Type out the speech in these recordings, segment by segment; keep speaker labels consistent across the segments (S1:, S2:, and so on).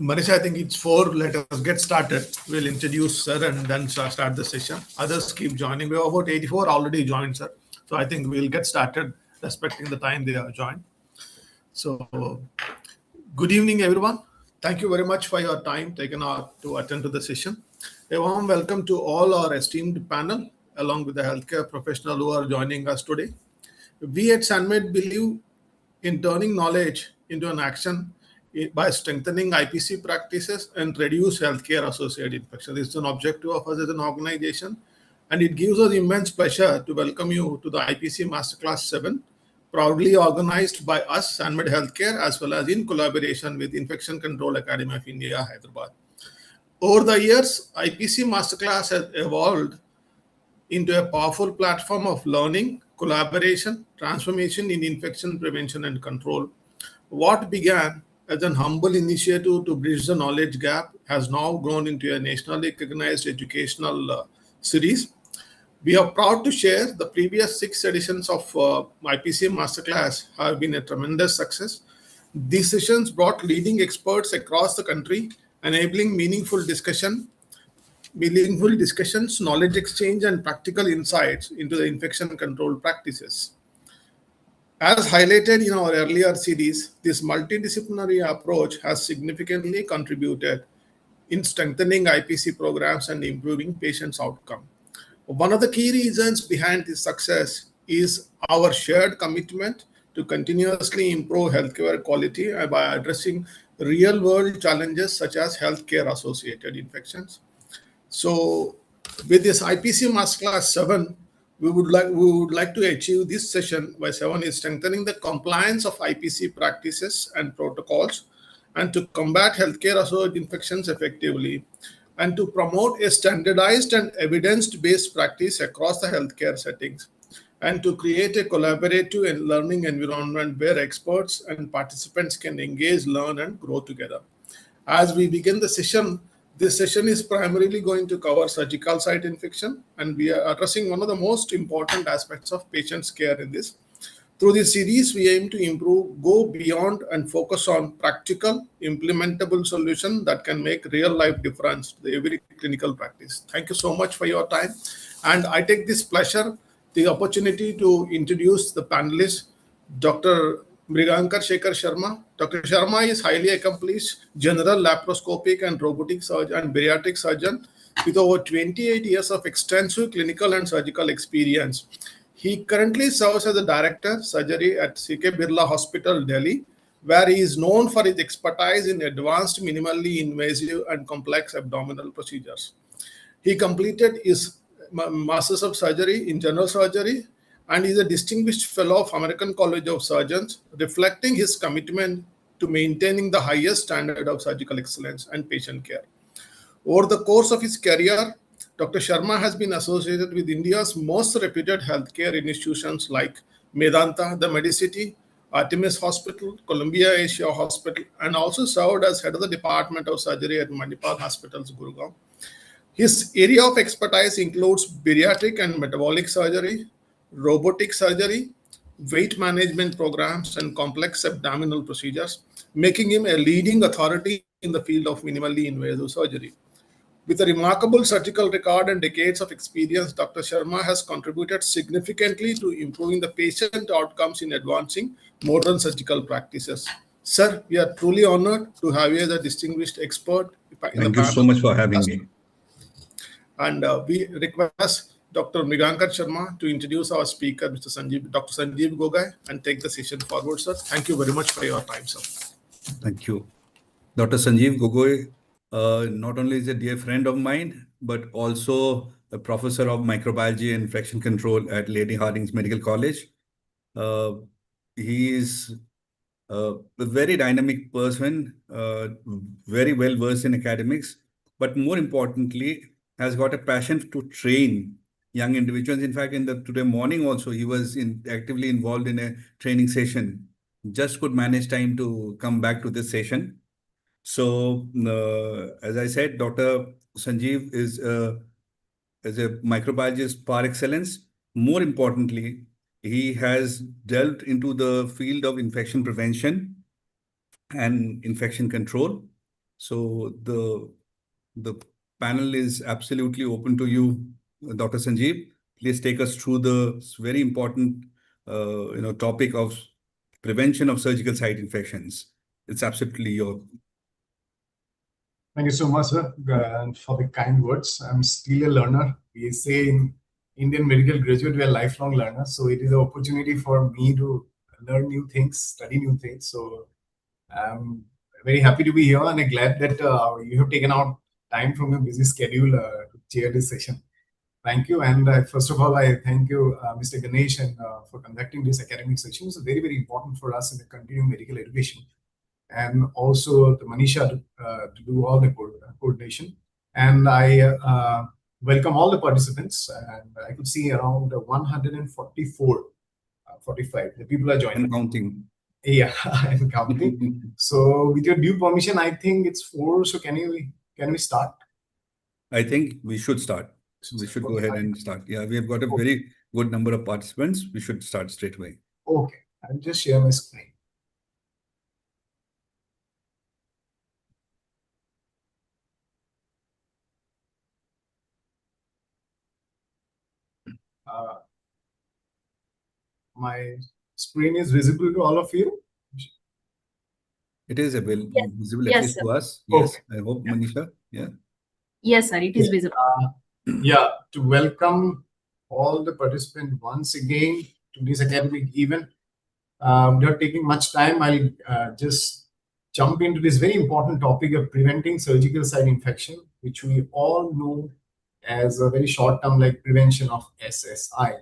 S1: Manisha, I think it's 4. Let us get started. We'll introduce sir and then start the session. Others keep joining. We have about 84 already joined, sir. So I think we'll get started respecting the time they are joined. So, good evening, everyone. Thank you very much for your time taken out to attend to the session. A warm welcome to all our esteemed panel, along with the healthcare professional who are joining us today. We at Sanmed believe in turning knowledge into an action by strengthening IPC practices and reduce healthcare associated infections. This is an objective of us as an organization, and it gives us immense pleasure to welcome you to the IPC Masterclass 7, proudly organized by us, Sanmed Healthcare, as well as in collaboration with Infection Control Academy of India, Hyderabad. Over the years, IPC Masterclass has evolved into a powerful platform of learning, collaboration, transformation in infection prevention and control. What began as an humble initiative to bridge the knowledge gap has now grown into a nationally recognized educational series. We are proud to share the previous 6 editions of IPC Masterclass have been a tremendous success. These sessions brought leading experts across the country, enabling meaningful discussions, knowledge exchange, and practical insights into the infection control practices. As highlighted in our earlier series, this multidisciplinary approach has significantly contributed in strengthening IPC programs and improving patients' outcome. One of the key reasons behind this success is our shared commitment to continuously improve healthcare quality by addressing real world challenges such as healthcare associated infections. So, with this IPC Masterclass 7, we would like to achieve this session by 7 is strengthening the compliance of IPC practices and protocols, and to combat healthcare associated infections effectively, and to promote a standardized and evidence-based practice across the healthcare settings, and to create a collaborative and learning environment where experts and participants can engage, learn, and grow together. As we begin the session, this session is primarily going to cover surgical site infection, and we are addressing one of the most important aspects of patient's care in this. Through this series, we aim to improve, go beyond, and focus on practical, implementable solutions that can make real life difference to every clinical practice. Thank you so much for your time, and I take this pleasure, the opportunity to introduce the panelists, Dr. Mrigankar Shekhar Sharma. Dr. Sharma is highly accomplished general laparoscopic and robotic surgeon and bariatric surgeon with over 28 years of extensive clinical and surgical experience. He currently serves as the director surgery at CK Birla Hospital, Delhi, where he is known for his expertise in advanced, minimally invasive, and complex abdominal procedures. He completed his Masters of Surgery in General Surgery and is a distinguished fellow of American College of Surgeons, reflecting his commitment to maintaining the highest standard of surgical excellence and patient care. Over the course of his career, Dr. Sharma has been associated with India's most reputed healthcare institutions like Medanta, the Medicity, Artemis Hospital, Columbia Asia Hospital, and also served as head of the Department of Surgery at Manipal Hospitals, Gurgaon. His area of expertise includes bariatric and metabolic surgery, robotic surgery, weight management programs, and complex abdominal procedures, making him a leading authority in the field of minimally invasive surgery. With a remarkable surgical record and decades of experience, Dr. Sharma has contributed significantly to improving the patient outcomes in advancing modern surgical practices. Sir, we are truly honored to have you as a distinguished expert in the
S2: Thank you so
S1: panel.
S2: much for having me.
S1: And we request Dr. Mrigankar Sharma to introduce our speaker, Dr. Sanjeev Gogai, and take the session forward, sir. Thank you very much for your time, sir.
S2: Thank you. Dr. Sanjeev Gogoi not only is a dear friend of mine, but also a professor of microbiology and infection control at Lady Hardinge Medical College. He is a very dynamic person, very well versed in academics, but more importantly, has got a passion to train young individuals. In fact, today morning also, he was actively involved in a training session. Just could manage time to come back to this session. So, as I said, Dr. Sanjeev is a microbiologist par excellence. More importantly, he has delved into the field of infection prevention and infection control. So the panel is absolutely open to you, Dr. Sanjeev. Please take us through the very important topic of prevention of surgical site infections. It's absolutely your.
S3: Thank you so much, sir, and for the kind words. I'm still a learner. We say in Indian medical graduate, we are lifelong learners. So it is an opportunity for me to learn new things, study new things. So I'm very happy to be here, and I'm glad that you have taken out time from your busy schedule to chair this session. Thank you. And first of all, I thank you, Mr. Ganesh, and, for conducting this academic session. It's very, very important for us in the continuing medical education. And also to Manisha to do all the coordination. And I welcome all the participants. And I could see around 144, 45. The people are joining.
S2: And counting.
S3: Yeah, and counting. So with your due permission, I think it's 4. So can we start?
S2: I think we should start. We should go ahead and start. Yeah, we have got a very good number of participants. We should start straight away.
S3: Okay, I'll just share my screen. My screen is visible to all of you.
S2: It is available,
S4: Yes.
S2: visible
S4: Yes,
S2: at least
S4: sir.
S2: to us. Yes,
S3: Okay.
S2: I hope, Manisha. Yeah.
S4: Yes, sir, it is visible.
S3: Yeah, to welcome all the participants once again to this academic event. Without taking much time, I'll just jump into this very important topic of preventing surgical site infection, which we all know as a very short term like prevention of SSI.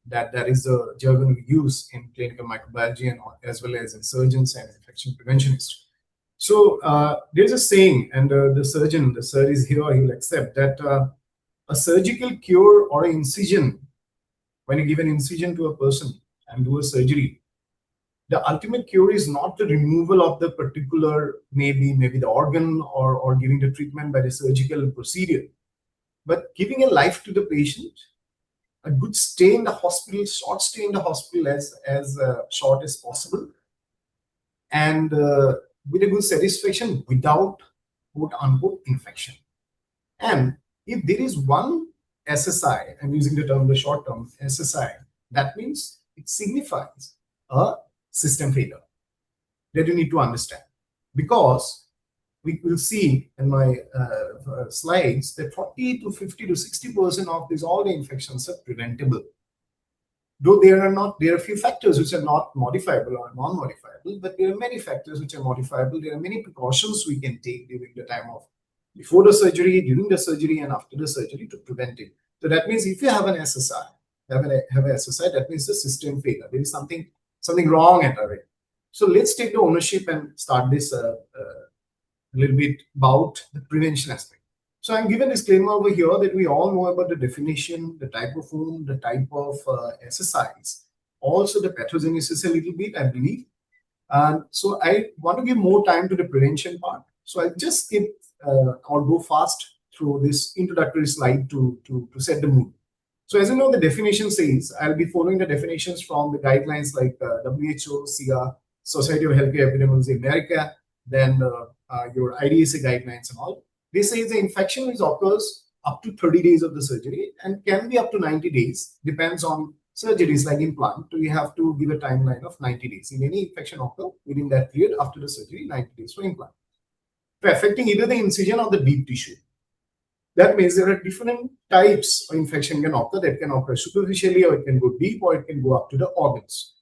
S3: That is the jargon we use in clinical microbiology and as well as in surgeons and infection preventionists. So there's a saying, and the sir is here, he will accept that a surgical cure or an incision, when you give an incision to a person and do a surgery, the ultimate cure is not the removal of the particular, maybe the organ or giving the treatment by the surgical procedure, but giving a life to the patient, a good stay in the hospital, short stay in the hospital as short as possible, and with a good satisfaction without quote unquote infection. And if there is one SSI, I'm using the term, the short term SSI, that means it signifies a system failure that you need to understand, because we will see in my slides that 40 to 50 to 60% of these all the infections are preventable. Though there are a few factors which are not modifiable or non-modifiable, but there are many factors which are modifiable. There are many precautions we can take during the time of before the surgery, during the surgery, and after the surgery to prevent it. So that means if you have an SSI, have an SSI, that means the system failure. There is something wrong at our end. So let's take the ownership and start this a little bit about the prevention aspect. So I'm given a disclaimer over here that we all know about the definition, the type of wound, the type of SSIs, also the pathogenesis a little bit, I believe. And so I want to give more time to the prevention part. So I'll just skip or go fast through this introductory slide to set the mood. So as you know, the definition says, I'll be following the definitions from the guidelines like WHO, SIA, Society of Healthcare Epidemiology America, then your IDSA guidelines and all. They say the infection occurs up to 30 days of the surgery and can be up to 90 days, depends on surgeries like implant. So you have to give a timeline of 90 days. In any infection occur within that period after the surgery, 90 days for implant. Affecting either the incision or the deep tissue. That means there are different types of infection can occur. That can occur superficially, or it can go deep, or it can go up to the organs.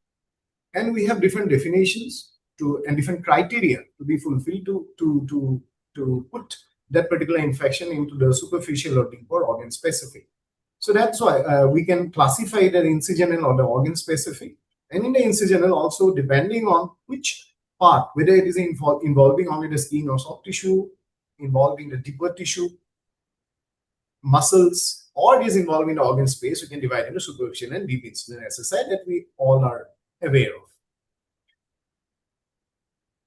S3: And we have different definitions and different criteria to be fulfilled to put that particular infection into the superficial or deep or organ specific. So that's why we can classify the incisional or the organ specific. And in the incisional also, depending on which part, whether it is involving only the skin or soft tissue, involving the deeper tissue, muscles, or it is involving the organ space, we can divide into superficial and deep incision SSI that we all are aware of.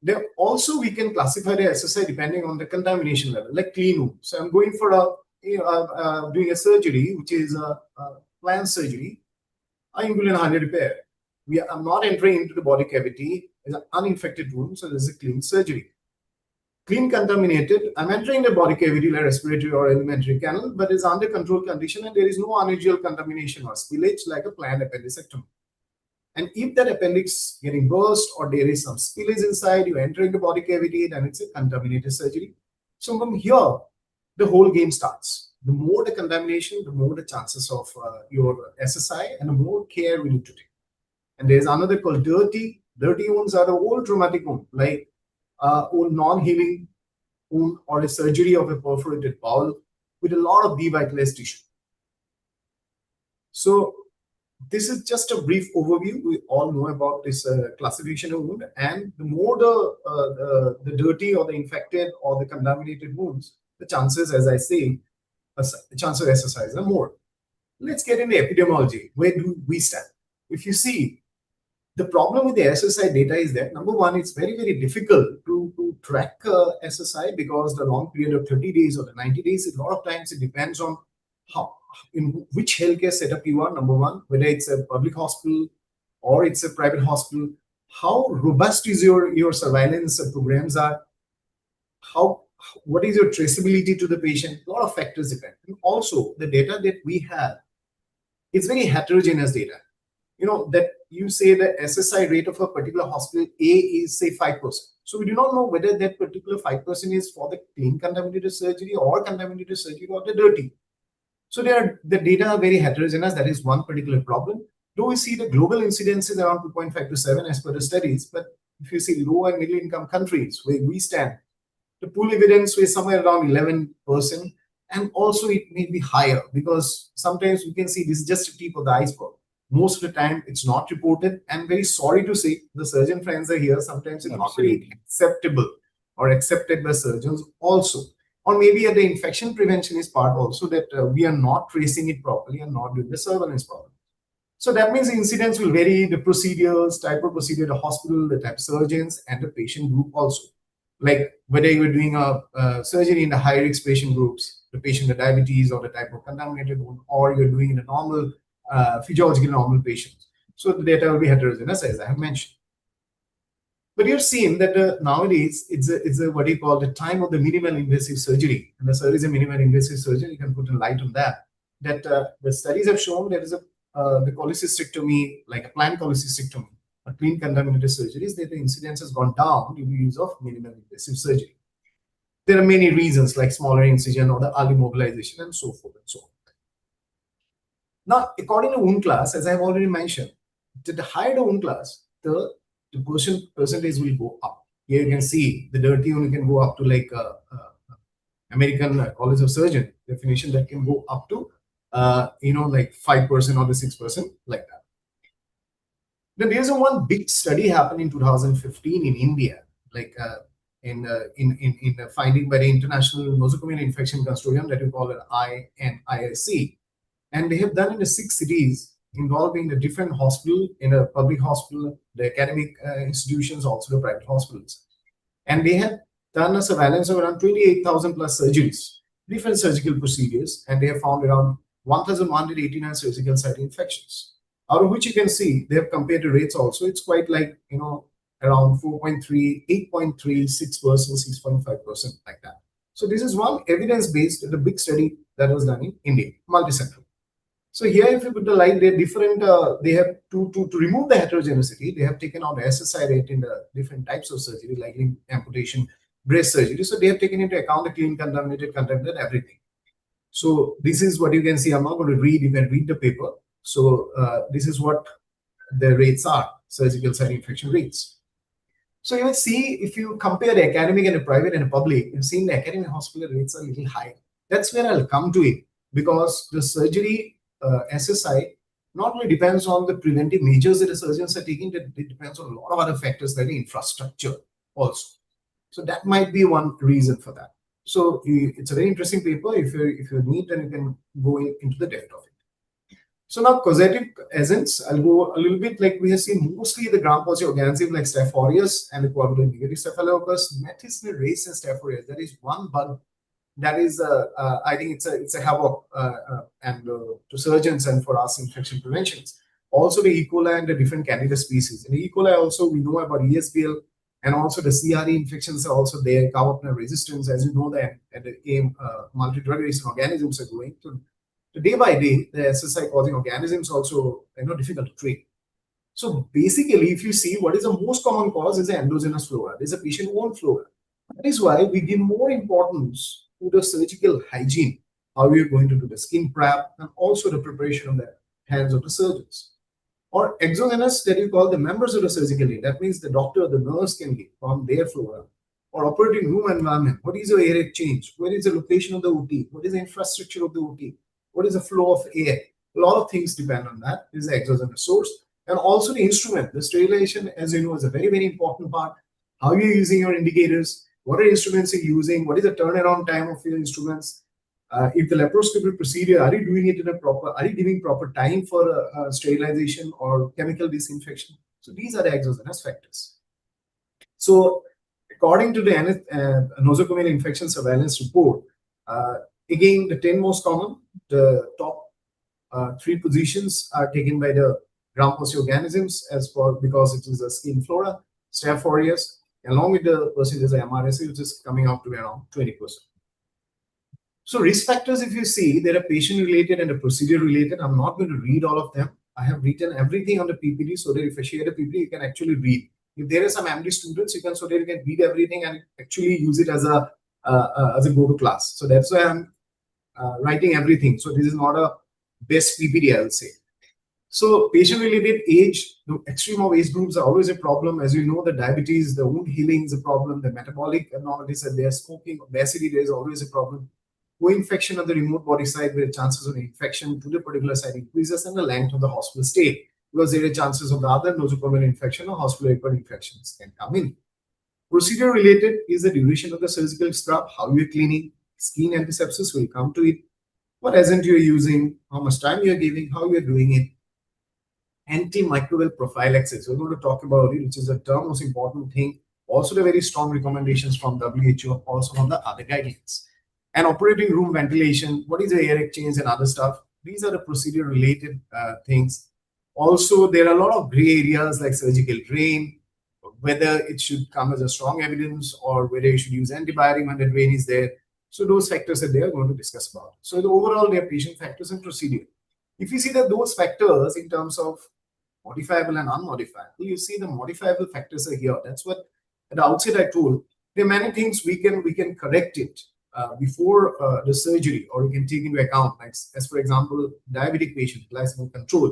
S3: Then also we can classify the SSI depending on the contamination level, like clean wound. So I'm going for doing a surgery, which is a planned surgery, inguinal hernia repair. I'm not entering into the body cavity. It's an uninfected wound, so there's a clean surgery. clean contaminated, I'm entering the body cavity like respiratory or alimentary canal, but it's under control condition and there is no unusual contamination or spillage like a planned appendicectomy. And if that appendix getting burst or there is some spillage inside, you enter the body cavity, then it's a contaminated surgery. So from here, the whole game starts. The more the contamination, the more the chances of your SSI and the more care we need to take. And there's another called dirty. Dirty wounds are the old traumatic wound, like old non-healing wound or a surgery of a perforated bowel with a lot of devitalized tissue. So this is just a brief overview. We all know about this classification of wound, and the more the dirty or the infected or the contaminated wounds, the chances, as I say, the chance of SSIs are more. Let's get into epidemiology. Where do we stand? If you see, the problem with the SSI data is that, number one, it's very, very difficult to track SSI because the long period of 30 days or the 90 days, a lot of times it depends on how, in which healthcare setup you are, number one, whether it's a public hospital or it's a private hospital, how robust is your surveillance programs are, what is your traceability to the patient, a lot of factors depend. And also the data that we have, it's very heterogeneous data. You know, that you say the SSI rate of a particular hospital A is say 5%. So we do not know whether that particular 5% is for the clean contaminated surgery or contaminated surgery or the dirty. So the data are very heterogeneous. That is one particular problem. Though we see the global incidence is around 2.5 to 7 as per the studies, but if you see low and middle income countries where we stand, the pool evidence is somewhere around 11%, and also it may be higher because sometimes we can see this is just a tip of the iceberg. Most of the time it's not reported, and very sorry to say, the surgeon friends are here. Sometimes it's not very acceptable or accepted by surgeons also. Or maybe at the infection prevention is part also that we are not tracing it properly and not doing the surveillance properly. So that means the incidence will vary, the procedures, type of procedure, the hospital, the type of surgeons, and the patient group also. Like whether you're doing a surgery in the high-risk patient groups, the patient with diabetes or the type of contaminated wound, or you're doing in a normal, physiologically normal patients. So the data will be heterogeneous, as I have mentioned. But you're seeing that nowadays it's a what do you call the time of the minimal invasive surgery, and the surgery is a minimal invasive surgery. You can put a light on that. That the studies have shown there is the cholecystectomy, like a planned cholecystectomy, a clean contaminated surgeries, that the incidence has gone down due to use of minimal invasive surgery. There are many reasons like smaller incision or the early mobilization and so forth and so on. Now, according to wound class, as I have already mentioned, the higher the wound class, the percentage will go up. Here you can see the dirty wound can go up to like American College of Surgeon definition that can go up to like 5% or the 6% like that. Then there's one big study happened in 2015 in India, like in the finding by the International Nosocomial Infection Consortium that we call it INISC, and they have done in the 6 cities involving the different hospital, in a public hospital, the academic institutions, also the private hospitals, and they have done a surveillance of around 28,000 plus surgeries, different surgical procedures, and they have found around 1,189 surgical site infections. Out of which you can see they have compared the rates also. It's quite like, around 4.3, 8.3, 6%, 6.5%, like that. So this is one evidence-based, the big study that was done in India, multicentral. So here, if you put the light, they're different. They have to remove the heterogeneity. They have taken out the SSI rate in the different types of surgery, like in amputation, breast surgery. So they have taken into account the clean, contaminated, everything. So this is what you can see. I'm not going to read. You can read the paper. So this is what the rates are, surgical site infection rates. So you will see, if you compare the academic and the private and the public, you've seen the academic hospital rates are a little higher. That's where I'll come to it, because the surgery SSI not only depends on the preventive measures that the surgeons are taking, that it depends on a lot of other factors like the infrastructure also. So that might be one reason for that. So it's a very interesting paper. If you need, then you can go into the depth of it. So now causative agents, I'll go a little bit like we have seen mostly the gram-positive organisms like Staph aureus and the coagulant-negative Staphylococcus, Methicillin race and Staph aureus. That is one bug that is, I think it's a havoc and to surgeons and for us infection preventions. Also the E. coli and the different Candida species. In the E. coli also we know about ESBL And also the CRE infections are also there, carbapenem resistance, as you know that at the game, multi-drug resistant organisms are growing. So day by day, the SSI causing organisms also difficult to treat. So basically, if you see what is the most common cause is the endogenous flora. There's a patient-own flora. That is why we give more importance to the surgical hygiene, how we are going to do the skin prep, and also the preparation of the hands of the surgeons. Or exogenous, that you call the members of the surgical team. That means the doctor, the nurse can give from their flora. Or operating room environment. What is your air exchange? Where is the location of the OT? What is the infrastructure of the OT? What is the flow of air? A lot of things depend on that. This is the exogenous source. And also the instrument. The sterilization, as you know, is a very, very important part. How you're using your indicators, what are instruments you're using, what is the turnaround time of your instruments. If the laparoscopy procedure, are you doing it in a proper, are you giving proper time for sterilization or chemical disinfection? So these are the exogenous factors. So according to the nosocomial infection surveillance report, again, the 10 most common, the top 3 positions are taken by the gram-positive organisms because it is a skin flora, Staph aureus, along with the percentage of MRSA, which is coming out to be around 20%. So risk factors, if you see, there are patient-related and procedure-related. I'm not going to read all of them. I have written everything on the PPT so that if I share the PPT, you can actually read. If there are some MD students, so that you can read everything and actually use it as a go-to class. So that's why I'm writing everything. So this is not a best PPT, I will say. So patient-related age, the extreme of age groups are always a problem. As you know, the diabetes, the wound healing is a problem. The metabolic abnormalities are there. Smoking, obesity, there is always a problem. Co-infection of the remote body site where the chances of infection to the particular site increases, and the length of the hospital stay because there are chances of the other nosocomial infection or hospital-acquired infections can come in. Procedure-related is the duration of the surgical scrub, how you're cleaning, skin antisepsis will come to it, what agent you're using, how much time you're giving, how you're doing it. Antimicrobial prophylaxis, we're going to talk about it, which is the most important thing. Also the very strong recommendations from WHO, also from the other guidelines. And operating room ventilation, what is the air exchange and other stuff. These are the procedure related things. Also, there are a lot of gray areas like surgical drain, whether it should come as a strong evidence or whether you should use antibiotic when the drain is there. So those factors that they are going to discuss about. So the overall, they are patient factors and procedure. If you see that those factors in terms of modifiable and unmodifiable, you see the modifiable factors are here. That's what at the outset I told. There are many things we can correct it before the surgery, or you can take into account, like as for example, diabetic patient glycemic control.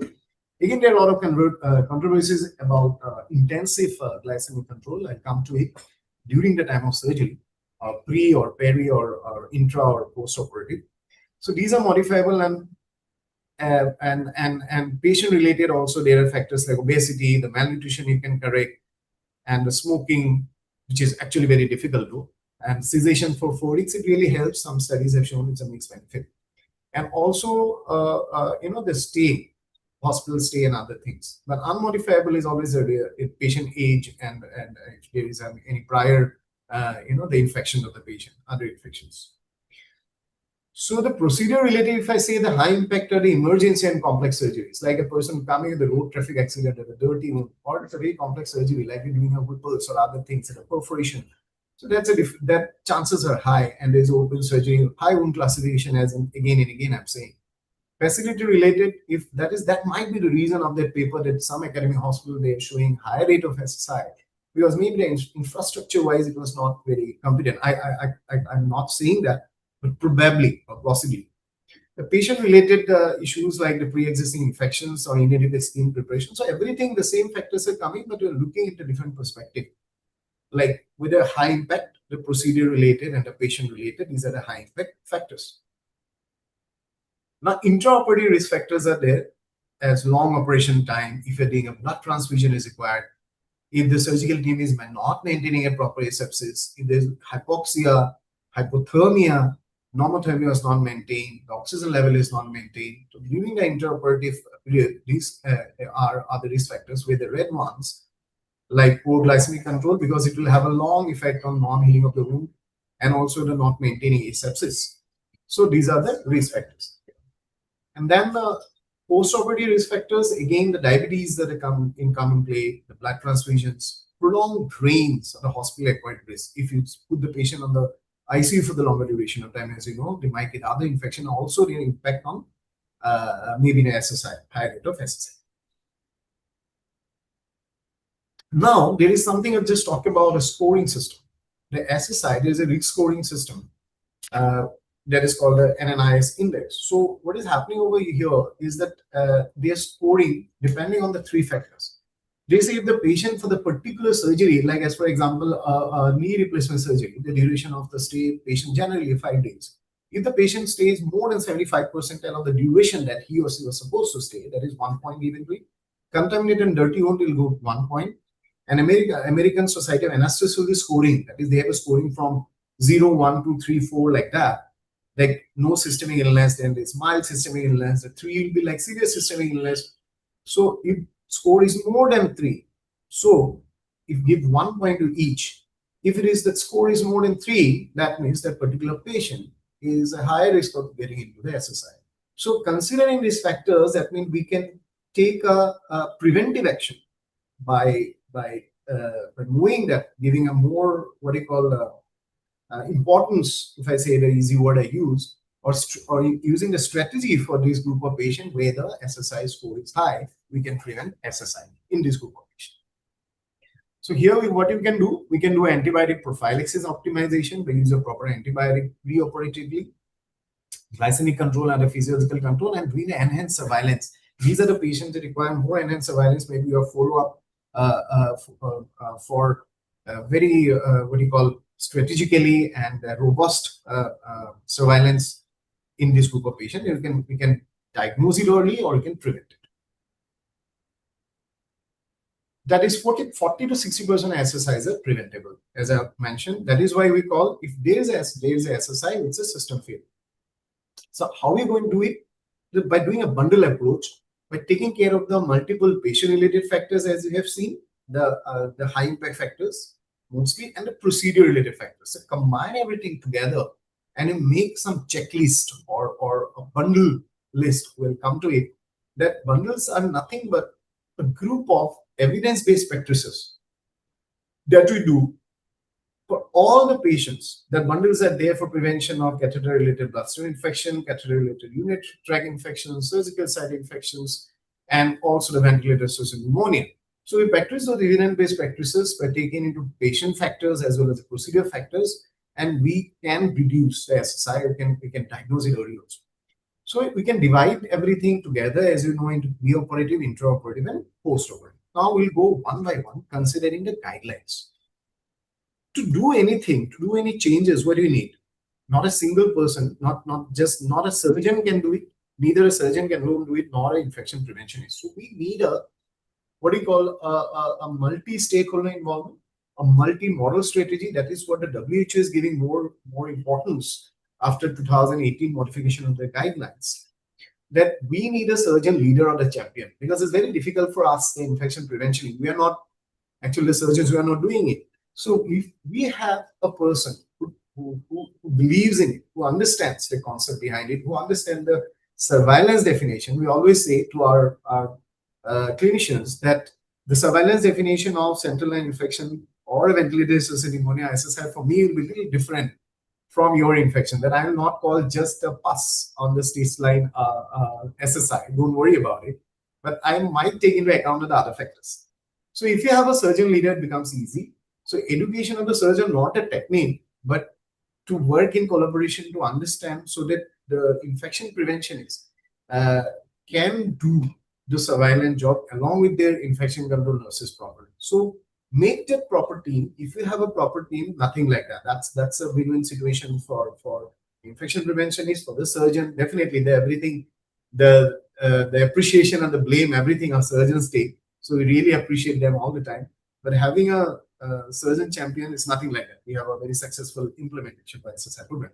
S3: Again, there are a lot of controversies about intensive glycemic control. I'll come to it during the time of surgery, pre or peri or intra or post-operative. So these are modifiable and patient-related. Also, there are factors like obesity, the malnutrition you can correct, and the smoking, which is actually very difficult to. And cessation for 4 weeks, it really helps. Some studies have shown it's a mixed benefit. And also, the stay, hospital stay and other things. But unmodifiable is always a patient age and if there is any prior, the infection of the patient, other infections. So the procedure related, if I say the high impact are the emergency and complex surgeries, like a person coming with a road traffic accident or a dirty wound, or it's a very complex surgery, like you're doing a Whipple's or other things, and a perforation. So that chances are high, and there's open surgery, high wound classification, as again and again I'm saying. Facility related, if that might be the reason of that paper that some academic hospital they are showing higher rate of SSI, because maybe the infrastructure wise it was not very competent. I'm not saying that, but probably or possibly. The patient-related issues like the pre-existing infections or inadequate skin preparation. So everything, the same factors are coming, but we're looking at a different perspective. Like with a high impact, the procedure-related and the patient-related, these are the high impact factors. Now, intraoperative risk factors are there as long operation time, if you're doing a blood transfusion is required, if the surgical team is not maintaining a proper asepsis, if there's hypoxia, hypothermia, normothermia is not maintained, the oxygen level is not maintained. So during the intraoperative period, these are the risk factors, where the red ones, like poor glycemic control, because it will have a long effect on non-healing of the wound, and also the not maintaining asepsis. So these are the risk factors. And then the post-operative risk factors, again, the diabetes that come in play, the blood transfusions, prolonged drains on the hospital-acquired risk. If you put the patient on the ICU for the longer duration of time, as you know, they might get other infection, also the impact on maybe the SSI, high rate of SSI. Now, there is something I've just talked about, a scoring system. The SSI, there is a risk scoring system that is called the NNIS index. So what is happening over here is that they are scoring depending on the 3 factors. They say if the patient for the particular surgery, like as for example, a knee replacement surgery, the duration of the stay, patient generally 5 days. If the patient stays more than 75% of the duration that he or she was supposed to stay, that is 1 point given to it. Contaminated and dirty wound will go 1 point. And American Society of Anesthesiology scoring, that is, they have a scoring from 0, 1, 2, 3, 4, like that. Like no systemic illness, then there's mild systemic illness. The 3 will be like serious systemic illness. So if score is more than 3, so if give 1 point to each. If it is that score is more than 3, that means that particular patient is a higher risk of getting into the SSI. So considering these factors, that means we can take a preventive action by moving that, giving a more what you call importance, if I say the easy word I use, or using the strategy for this group of patients where the SSI score is high, we can prevent SSI in this group of patients. So here, what you can do, we can do antibiotic prophylaxis optimization by use of proper antibiotic preoperatively, glycemic control and the physiological control, and doing enhanced surveillance. These are the patients that require more enhanced surveillance, maybe your follow-up for very what you call strategically and robust surveillance in this group of patients. We can diagnose it early or you can prevent it. That is 40 to 60% SSIs are preventable, as I mentioned. That is why we call, if there is a SSI, it's a system failure. So how are we going to do it? By doing a bundle approach, by taking care of the multiple patient-related factors, as you have seen, the high impact factors mostly, and the procedure-related factors. So combine everything together and you make some checklist or a bundle list. We'll come to it. That bundles are nothing but a group of evidence-based practices that we do for all the patients. The bundles are there for prevention of catheter-related bloodstream infection, catheter-related urinary tract infections, surgical site infections, and also the ventilator-associated pneumonia. So we practice those evidence-based practices by taking into patient factors as well as the procedure factors, and we can reduce the SSI. We can diagnose it early also. So we can divide everything together, as you know, into preoperative, intraoperative, and postoperative. Now we'll go one by one, considering the guidelines. To do anything, to do any changes, what do you need? Not a single person, not a surgeon can do it. Neither a surgeon can do it, nor an infection preventionist. So we need a what do you call a multi-stakeholder involvement, a multi-model strategy. That is what the WHO is giving more importance after 2018 modification of the guidelines. That we need a surgeon leader or the champion, because it's very difficult for us in infection prevention. We are not actually the surgeons who are not doing it. So if we have a person who believes in it, who understands the concept behind it, who understands the surveillance definition, we always say to our clinicians that the surveillance definition of central line infection or a ventilator-associated pneumonia SSI for me will be a little different from your infection. That I will not call just a pus on the stage line SSI. Don't worry about it. But I might take into account the other factors. So if you have a surgeon leader, it becomes easy. So education of the surgeon, not a technique, but to work in collaboration to understand so that the infection preventionists can do the surveillance job along with their infection control nurses properly. So make that proper team. If you have a proper team, nothing like that. That's a win-win situation for infection preventionists, for the surgeon. Definitely, the appreciation and the blame, everything our surgeons take. So we really appreciate them all the time. But having a surgeon champion is nothing like that. We have a very successful implementation by SSI program.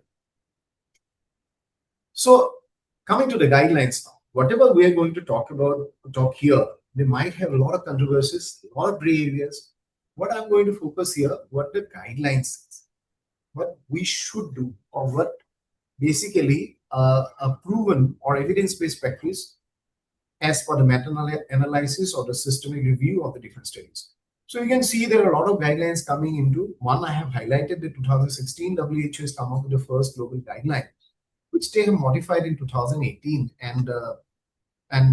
S3: So coming to the guidelines now. Whatever we are going to talk here, they might have a lot of controversies, a lot of gray areas. What I'm going to focus here, what the guidelines says, what we should do, or what basically a proven or evidence-based practice as per the meta-analysis or the systemic review of the different studies. So you can see there are a lot of guidelines coming into. One, I have highlighted the 2016 WHO has come up with the first global guideline, which they have modified in 2018, and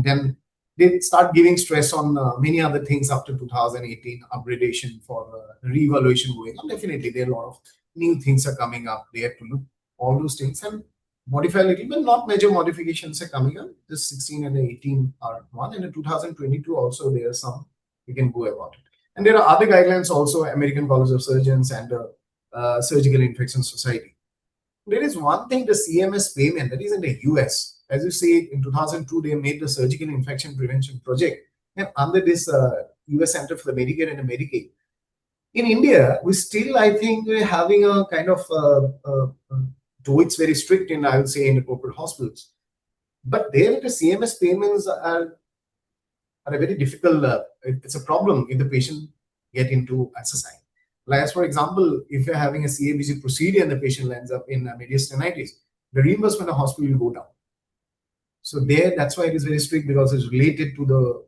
S3: then they start giving stress on many other things after 2018, upgradation for re-evaluation going on. Definitely, there are a lot of new things are coming up. They have to look all those things and modify a little bit. Not major modifications are coming up. The 16 and the 18 are one, and in 2022 also there are some. We can go about it. And there are other guidelines also, American College of Surgeons and Surgical Infection Society. There is one thing, the CMS payment, that is in the US. As you say, in 2002, they made the Surgical Infection Prevention Project, and under this US Center for the Medicare and the Medicaid. In India, we still, I think, we're having a kind of, though it's very strict in, I would say, in the corporate hospitals. But there, the CMS payments are a very difficult, it's a problem if the patient get into SSI. Like, as for example, if you're having a CABG procedure and the patient lands up in mediastinitis, the reimbursement of hospital will go down. So there, that's why it is very strict, because it's related to the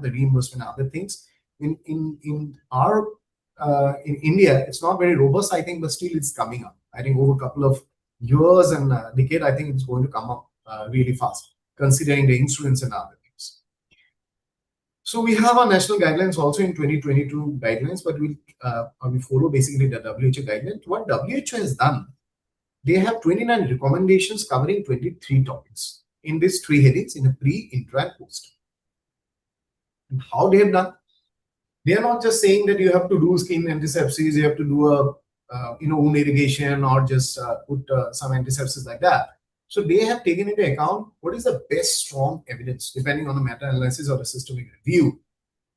S3: the reimbursement and other things. In India, it's not very robust, I think, but still it's coming up. I think over a couple of years and decade, I think it's going to come up really fast, considering the insurance and other things. So we have our national guidelines also in 2022 guidelines, but we follow basically the WHO guidelines. What WHO has done, they have 29 recommendations covering 23 topics in these 3 headings, in a pre, intra, and post. And how they have done? They are not just saying that you have to do skin antisepsis, you have to do a wound irrigation, or just put some antisepsis like that. So they have taken into account what is the best strong evidence, depending on the meta-analysis or the systemic review,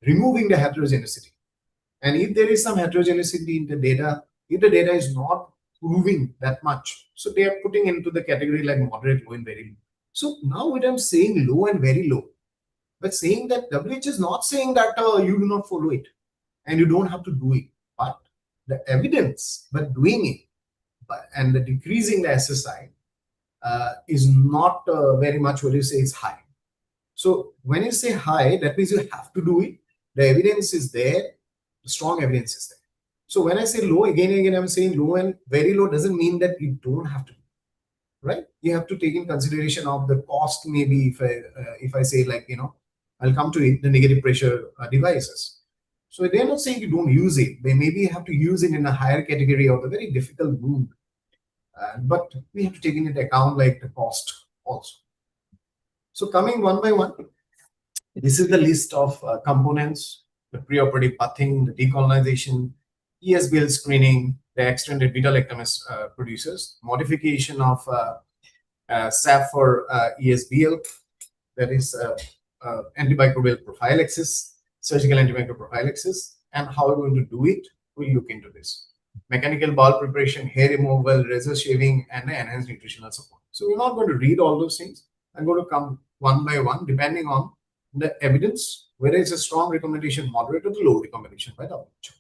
S3: removing the heterogeneity. And if there is some heterogeneity in the data, if the data is not proving that much, so they are putting into the category like moderate, low, and very low. So now when I'm saying low and very low, but saying that WHO is not saying that you do not follow it and you don't have to do it, but the evidence, but doing it, and the decreasing the SSI is not very much what you say is high. So when you say high, that means you have to do it. The evidence is there, the strong evidence is there. So when I say low, again and again, I'm saying low and very low doesn't mean that you don't have to do it, right? You have to take in consideration of the cost. Maybe if I say, like, I'll come to it, the negative pressure devices. So they're not saying you don't use it. They maybe have to use it in a higher category of the very difficult wound. But we have to take into account like the cost also. So coming one by one, this is the list of components: the preoperative bathing, the decolonization, ESBL screening, the extended beta-lactam producers, modification of SAP for ESBL, that is antimicrobial prophylaxis, surgical antimicrobial prophylaxis, and how we're going to do it, we'll look into this. Mechanical bowel preparation, hair removal, razor shaving, and enhanced nutritional support. So we're not going to read all those things. I'm going to come one by one, depending on the evidence, whether it's a strong recommendation, moderate, or the low recommendation by the WHO.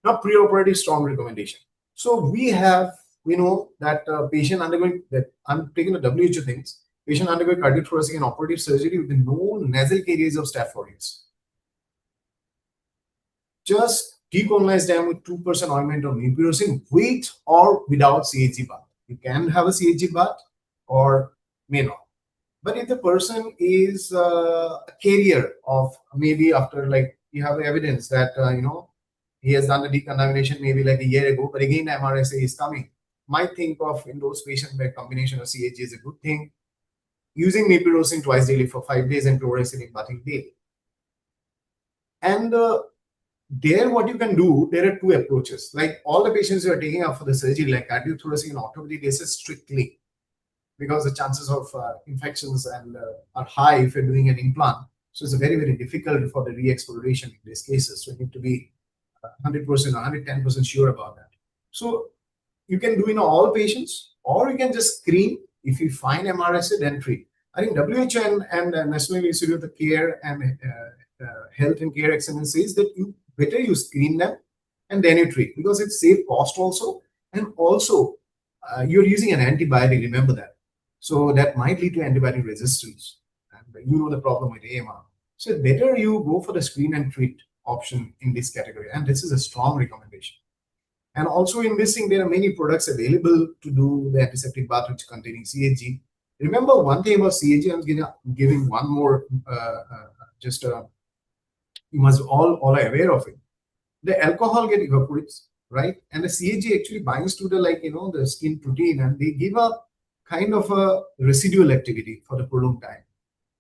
S3: Now, preoperative strong recommendation. So we know that patient undergoing, that I'm taking the WHO things, patient undergoing cardiothoracic and operative surgery with no nasal caries of Staph aureus. Just decolonize them with 2% ointment of mupirocin with or without CHG bath. You can have a CHG bath or may not. But if the person is a carrier of, maybe after, like, you have evidence that he has done the decontamination maybe like a year ago, but again MRSA is coming, might think of, in those patients where combination of CHG is a good thing, using mupirocin twice daily for 5 days and chlorhexidine bathing daily. And there, what you can do, there are 2 approaches. Like all the patients who are taking up for the surgery, like cardiothoracic and orthopedic cases, strictly, because the chances of infections are high if you're doing an implant. So it's very, very difficult for the re-exploration in these cases. So you need to be 100% or 110% sure about that. So you can do in all patients, or you can just screen. If you find MRSA, then treat. I think WHO and National Institute of Care and Health and Care Excellence says that you better you screen them and then you treat, because it saves cost also, and also you're using an antibiotic, remember that. So that might lead to antibiotic resistance, and you know the problem with AMR. So better you go for the screen and treat. option in this category. And this is a strong recommendation. And also in this thing, there are many products available to do the antiseptic bath which containing CHG. Remember one thing about CHG, I'm giving one more, you must all are aware of it. The alcohol get evaporates, right? And the CHG actually binds to the, the skin protein, and they give a kind of a residual activity for the prolonged time.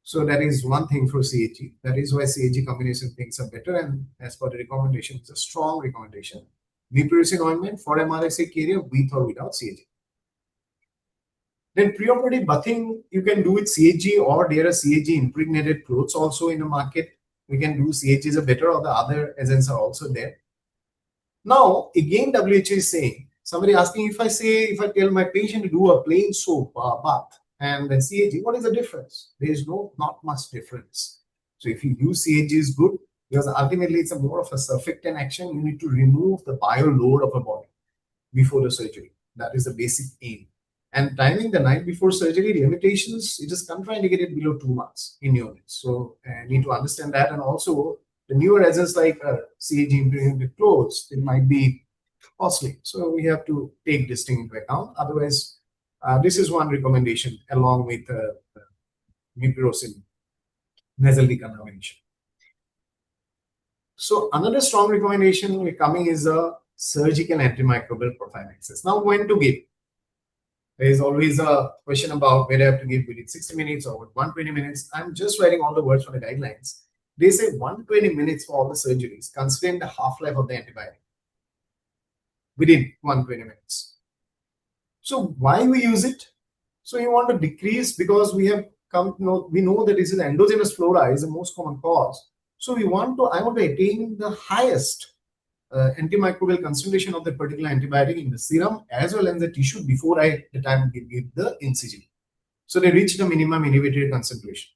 S3: So that is one thing for CHG. That is why CHG combination things are better. And as per the recommendation, it's a strong recommendation. Mupirocin ointment for MRSA carrier with or without CHG. Then preoperative bathing, you can do with CHG, or there are CHG impregnated clothes also in the market. We can do CHGs are better, or the other agents are also there. Now, again, WHO is saying, somebody asking if I tell my patient to do a plain soap bath and then CHG, what is the difference? There is not much difference. So if you use CHG is good, because ultimately it's a more of a surfactant action. You need to remove the bio load of a body before the surgery. That is the basic aim. And timing the night before surgery, limitations, it is contraindicated below 2 months in units. So need to understand that. And also the newer agents like CHG impregnated clothes, it might be costly. So we have to take this thing into account. Otherwise, this is one recommendation along with mupirocin nasal decontamination. So another strong recommendation coming is a surgical antimicrobial prophylaxis. Now, when to give? There is always a question about whether I have to give within 60 minutes or 120 minutes. I'm just writing all the words from the guidelines. They say 120 minutes for all the surgeries, considering the half-life of the antibiotic within 120 minutes. So why we use it? So you want to decrease, because we have come to know, we know that this is endogenous flora is the most common cause. So I want to attain the highest antimicrobial concentration of the particular antibiotic in the serum as well as the tissue before the time give the incision. So they reach the minimum inhibited concentration.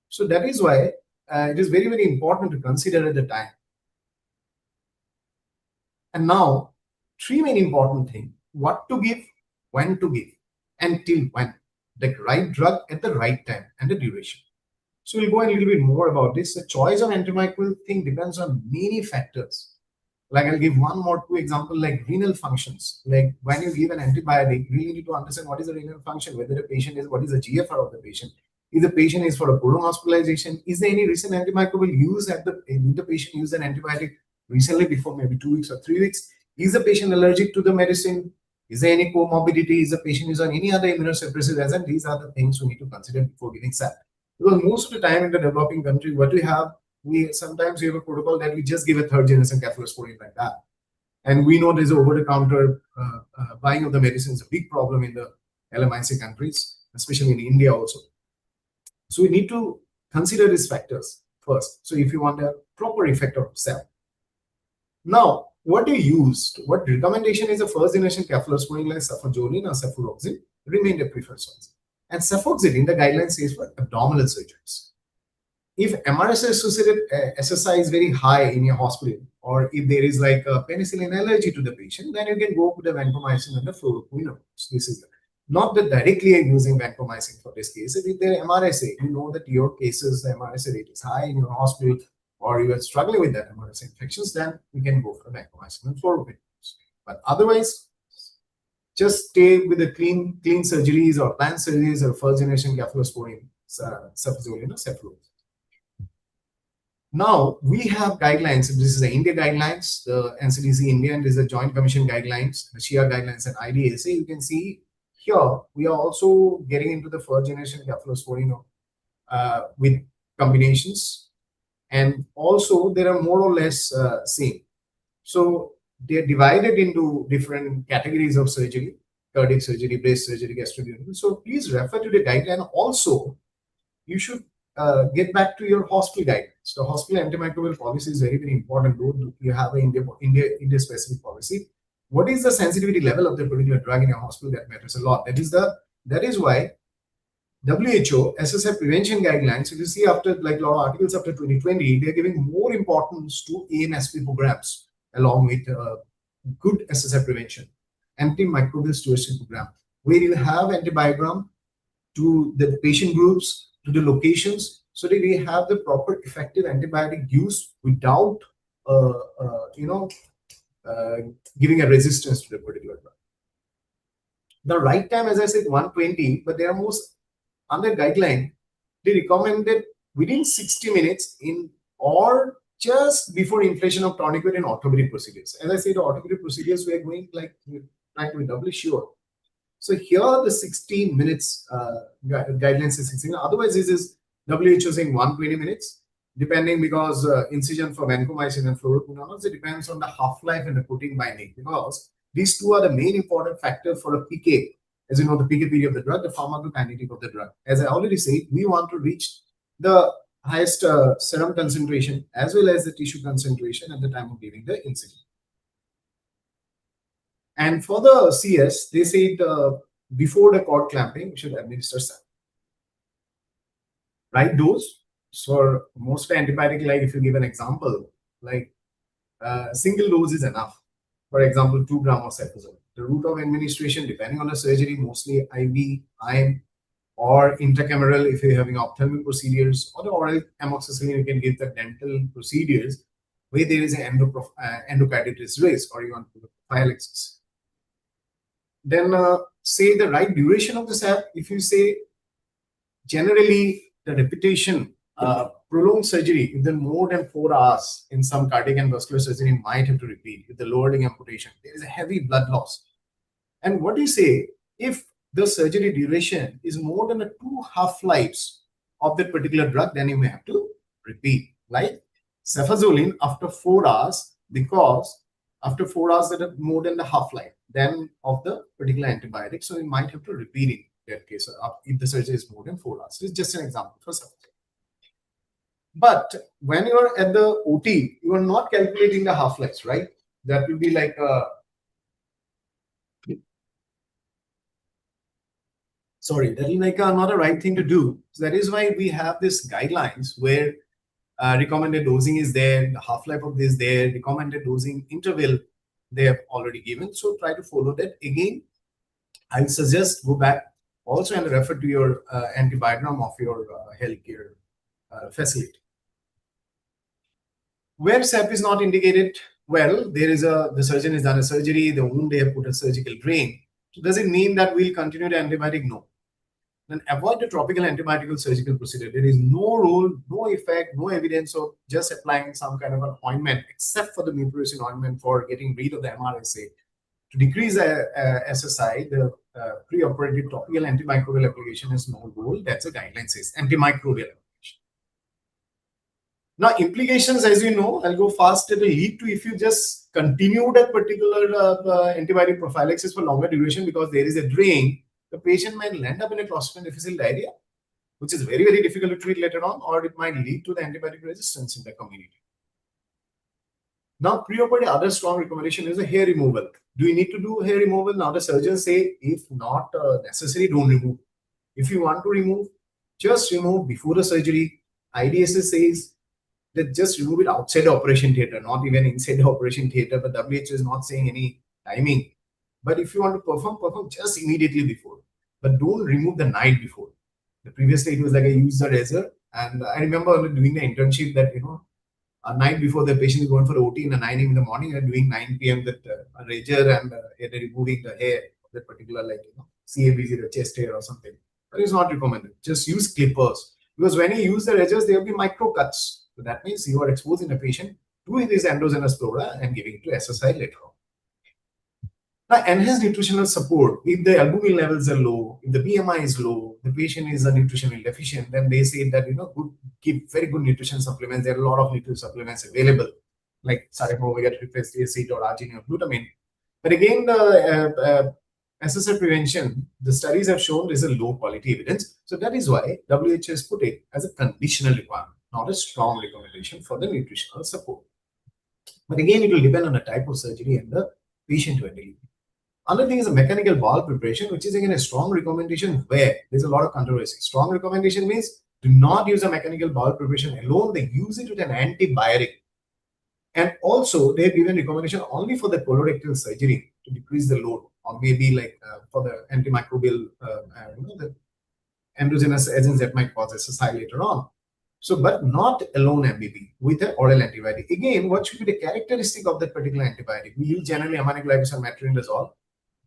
S3: So that is why it is very, very important to consider at the time. And now, 3 main important things: what to give, when to give, and till when. The right drug at the right time and the duration. So we'll go a little bit more about this. The choice of antimicrobial thing depends on many factors. Like I'll give 1 more 2 examples, like renal functions. Like when you give an antibiotic, you really need to understand what is the renal function, whether the patient is, what is the GFR of the patient. If the patient is for a prolonged hospitalization, is there any recent antimicrobial use did the patient use an antibiotic recently before maybe 2 weeks or 3 weeks? Is the patient allergic to the medicine? Is there any comorbidity? Is the patient is on any other immunosuppressive agent? These are the things we need to consider before giving SAP. Because most of the time in the developing country, what we have sometimes we have a protocol that we just give a 3rd generation cephalosporin like that. And we know there's over-the-counter buying of the medicine is a big problem in the LMIC countries, especially in India also. So we need to consider these factors first. So if you want a proper effect of SAP. Now, what you used, what recommendation is a 1st generation cephalosporin like cefazolin or cefuroxime remain the preferred choice. And cefoxitin, the guideline says for abdominal surgeries. If MRSA associated SSI is very high in your hospital, or if there is like a penicillin allergy to the patient, then you can go with the vancomycin and the fluoroquinolones. This is not that directly using vancomycin for this case. If there MRSA, you know that your cases, the MRSA rate is high in your hospital, or you are struggling with that MRSA infections, then we can go for vancomycin and fluoroquinolones. But otherwise, just stay with the clean surgeries or planned surgeries or 1st generation cephalosporin, cefazolin or cefuroxime. Now, we have guidelines. This is the India guidelines, the NCDC India, and this is the Joint Commission guidelines, the SHIA guidelines and IDSA. You can see here, we are also getting into the 1st generation cephalosporin with combinations. And also, there are more or less same. So, they're divided into different categories of surgery: cardiac surgery, breast surgery, gastroenterology. So, please refer to the guideline. Also, you should get back to your hospital guidelines. The hospital antimicrobial policy is very, very important. You have an India specific policy. What is the sensitivity level of the particular drug in your hospital? That matters a lot. That is why WHO SSI prevention guidelines, if you see after like a lot of articles after 2020, they're giving more importance to ANSP programs along with good SSI prevention, antimicrobial stewardship program, where you have antibiogram to the patient groups, to the locations, so that we have the proper effective antibiotic use without giving a resistance to the particular drug. The right time, as I said, 120, but they are most under guideline. They recommended within 60 minutes in or just before inflation of tourniquet in orthopedic procedures. As I said, the orthopedic procedures we are going like trying to be doubly sure. So here the 60 minutes guidelines is 60 minutes. Otherwise, this is WHO saying 120 minutes, depending because incision for vancomycin and fluoroquinolones, it depends on the half-life and the protein binding, because these two are the main important factor for a PK. As you know, the PK period of the drug, the pharmacokinetic of the drug. As I already said, we want to reach the highest serum concentration as well as the tissue concentration at the time of giving the incision. And for the CS, they said before the cord clamping, we should administer SAP. Right dose. So most antibiotic, like if you give an example, like single dose is enough. For example, 2 grams of cefazolin. The route of administration, depending on the surgery, mostly IV, IM, or intracameral if you're having ophthalmic procedures, or the oral amoxicillin you can give the dental procedures where there is an endocarditis risk or even prophylaxis. Then say the right duration of the SAP. If you say generally the repetition, prolonged surgery, if then more than 4 hours in some cardiac and vascular surgery might have to repeat with the lower limb amputation. There is a heavy blood loss. And what do you say if the surgery duration is more than 2 half-lives of that particular drug, then you may have to repeat. Like cefazolin after 4 hours, because after 4 hours that are more than the half-life then of the particular antibiotic, so you might have to repeat in that case if the surgery is more than 4 hours. It's just an example for cefazolin. But when you are at the OT, you are not calculating the half-lives, right? That will be like sorry, that is like not a right thing to do. So that is why we have these guidelines where recommended dosing is there, the half-life of this there, recommended dosing interval they have already given. So try to follow that. Again, I suggest go back also and refer to your antibiogram of your healthcare facility. Where SAP is not indicated, well, there is the surgeon has done a surgery, the wound they have put a surgical drain. So does it mean that we'll continue the antibiotic? No. Then avoid the topical antibiotic surgical procedure. There is no role, no effect, no evidence of just applying some kind of an ointment, except for the mupirocin ointment for getting rid of the MRSA. To decrease the SSI, the preoperative topical antimicrobial application is no role. That's a guideline says antimicrobial application. Now, implications, as you know, I'll go fast. It will lead to if you just continue that particular antibiotic prophylaxis for longer duration because there is a drain, the patient might end up in a Clostridium difficile diarrhea, which is very, very difficult to treat later on, or it might lead to the antibiotic resistance in the community. Now, preoperative other strong recommendation is a hair removal. Do you need to do hair removal? Now, the surgeons say, if not necessary, don't remove. If you want to remove, just remove before the surgery. IDSS says that just remove it outside the operation theater, not even inside the operation theater, but WHO is not saying any timing. But if you want to perform just immediately before. But don't remove the night before. The previous day it was like I used the razor, and I remember doing the internship that, a night before the patient is going for OT in the 9 in the morning, and doing 9 p.m. that razor and removing the hair of that particular CABC, the chest hair or something. That is not recommended. Just use clippers, because when you use the razors, there will be micro cuts. So that means you are exposing the patient to this endogenous flora and giving it to SSI later on. Now, enhanced nutritional support. If the albumin levels are low, if the BMI is low, the patient is nutritionally deficient, then they say that give very good nutrition supplements. There are a lot of nutrition supplements available, like Sarepta omega-3 fatty acid or arginine or glutamine. But again, the SSI prevention, the studies have shown there is a low quality evidence. So that is why WHO has put it as a conditional requirement, not a strong recommendation for the nutritional support. But again, it will depend on the type of surgery and the patient you are dealing with. Another thing is a mechanical bowel preparation, which is again a strong recommendation where there's a lot of controversy. Strong recommendation means do not use a mechanical bowel preparation alone. They use it with an antibiotic. And also, they have given recommendation only for the colorectal surgery to decrease the load, or maybe like for the antimicrobial, the endogenous agents that might cause SSI later on. So, but not alone MBB with an oral antibiotic. Again, what should be the characteristic of that particular antibiotic? We use generally aminoglycoside metronidazole.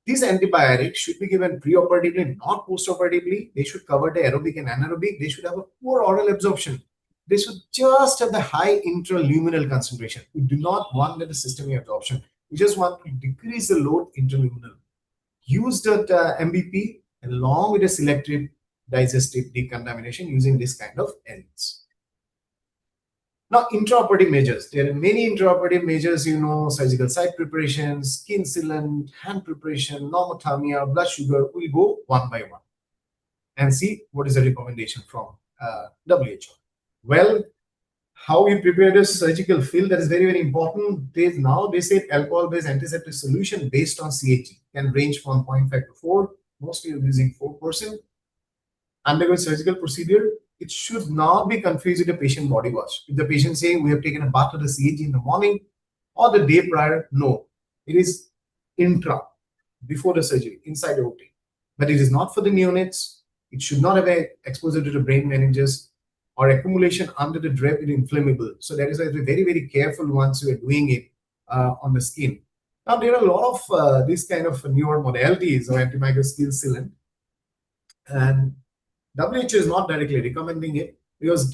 S3: These antibiotics should be given preoperatively, not postoperatively. They should cover the aerobic and anaerobic. They should have a poor oral absorption. They should just have the high intraluminal concentration. We do not want that the systemic absorption. We just want to decrease the load intraluminal. Use that MBP along with a selective digestive decontamination using this kind of ends. Now, intraoperative measures. There are many intraoperative measures, surgical site preparation, skin sealant, hand preparation, normothermia, blood sugar. We'll go one by one and see what is the recommendation from WHO. Well, how you prepare the surgical field, that is very, very important. They say alcohol-based antiseptic solution based on CHG can range from 0.5 to 4. Mostly you're using 4%. Undergoing surgical procedure, it should not be confused with a patient body wash. If the patient saying we have taken a bath of the CHG in the morning or the day prior, no. It is intra, before the surgery, inside the OT. But it is not for the neonates. It should not have a exposure to the brain meninges or accumulation under the drape is inflammable. So that is why we're very, very careful once we are doing it on the skin. Now, there are a lot of these kind of newer modalities of antimicrobial skin sealant. And WHO is not directly recommending it because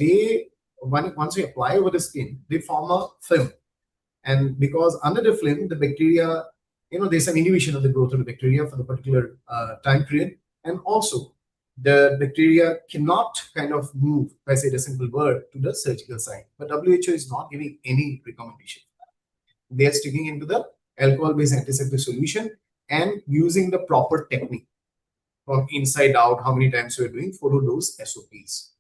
S3: once you apply over the skin, they form a film. And because under the film, the bacteria, there's some inhibition of the growth of the bacteria for the particular time period. And also, the bacteria cannot kind of move, if I say the simple word, to the surgical site. But WHO is not giving any recommendation for that. They are sticking into the alcohol-based antiseptic solution and using the proper technique from inside out, how many times we are doing, follow those SOPs.